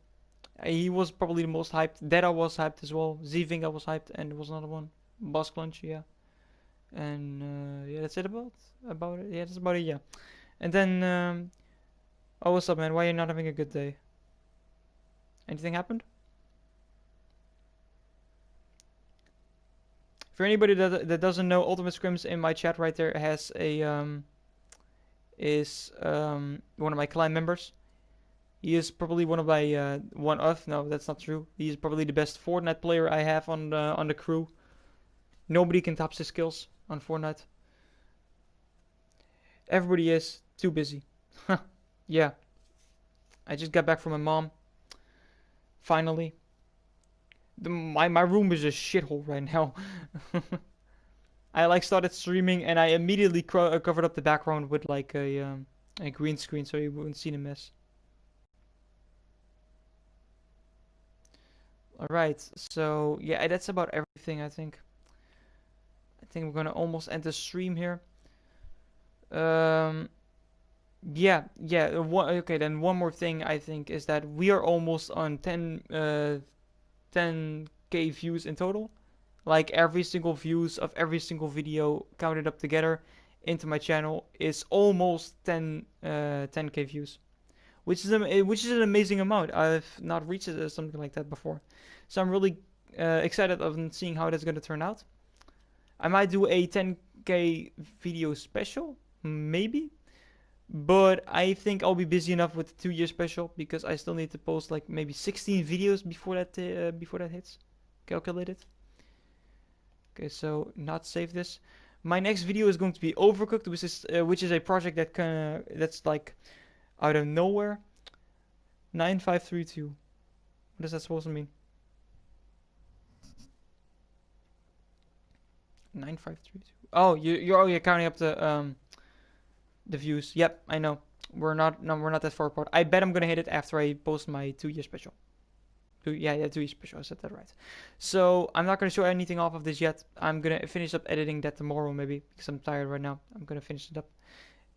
He was probably the most hyped. Deda was hyped as well. Zvinga was hyped, and there was another one, Boss Clunch, yeah. And yeah, that's it about it. Yeah, that's about it. Yeah. And then oh, what's up, man? Why are you not having a good day? Anything happened? For anybody that doesn't know, Ultimate Scrims in my chat right there has a one of my clan members. He is probably one of my no, that's not true. He's probably the best Fortnite player I have on the crew. Nobody can top his skills on Fortnite. Everybody is too busy. Yeah. I just got back from my mom. Finally. My room is a shithole right now. I like started streaming and I immediately covered up the background with like a green screen so you wouldn't see the mess. Alright, so yeah, that's about everything, I think. I think we're gonna almost end the stream here. Yeah. Okay, then one more thing I think is that we are almost on 10K views in total. Like every single views of every single video counted up together into my channel is almost 10K views, which is an amazing amount. I've not reached something like that before, so I'm really excited of seeing how that's gonna turn out. I might do a 10K video special, maybe, but I think I'll be busy enough with the 2 year special because I still need to post like maybe 16 videos before that hits. Calculated. Okay, so not save this. My next video is going to be Overcooked, which is a project that's like out of nowhere. 9532. What is that supposed to mean? 9532. Oh, you're counting up the views. Yep, I know. We're not that far apart. I bet I'm gonna hit it after I post my 2 year special. 2 year special. I said that right. So I'm not gonna show anything off of this yet. I'm gonna finish up editing that tomorrow maybe because I'm tired right now. I'm gonna finish it up.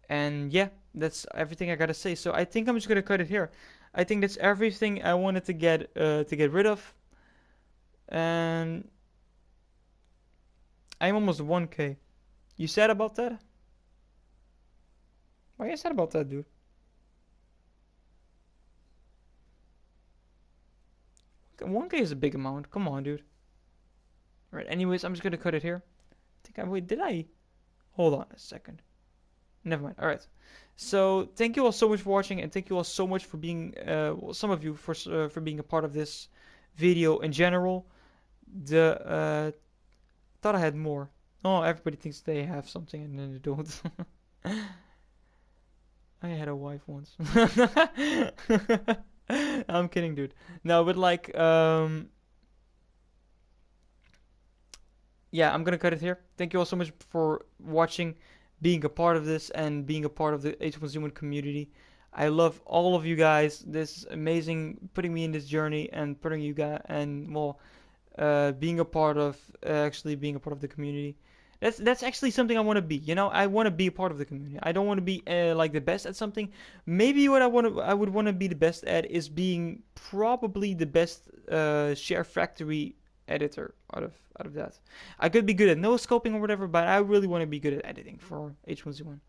And yeah, that's everything I gotta say. So I think I'm just gonna cut it here. I think that's everything I wanted to get rid of. And I'm almost 1K. You sad about that? Why are you sad about that, dude? 1K is a big amount. Come on, dude. Alright, anyways, I'm just gonna cut it here. Wait, did I? Hold on a second. Never mind. Alright. So, thank you all so much for watching, and thank you all so much for being, some of you for being a part of this video in general. Thought I had more. Oh, everybody thinks they have something and then they don't. I had a wife once. I'm kidding, dude. No, but like, yeah, I'm gonna cut it here. Thank you all so much for watching, being a part of this, and being a part of the h1z1 community. I love all of you guys. This is amazing, putting me in this journey and putting you guys and well, being a part of actually being a part of the community. That's actually something I want to be. You know, I want to be a part of the community. I don't want to be like the best at something. Maybe what I would want to be the best at is being probably the best share factory editor out of that. I could be good at no scoping or whatever, but I really want to be good at editing for h1z1.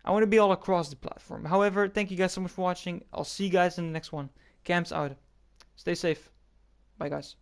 I want to be all across the platform. However, thank you guys so much for watching. I'll see you guys in the next one. Cams out. Stay safe. Bye, guys.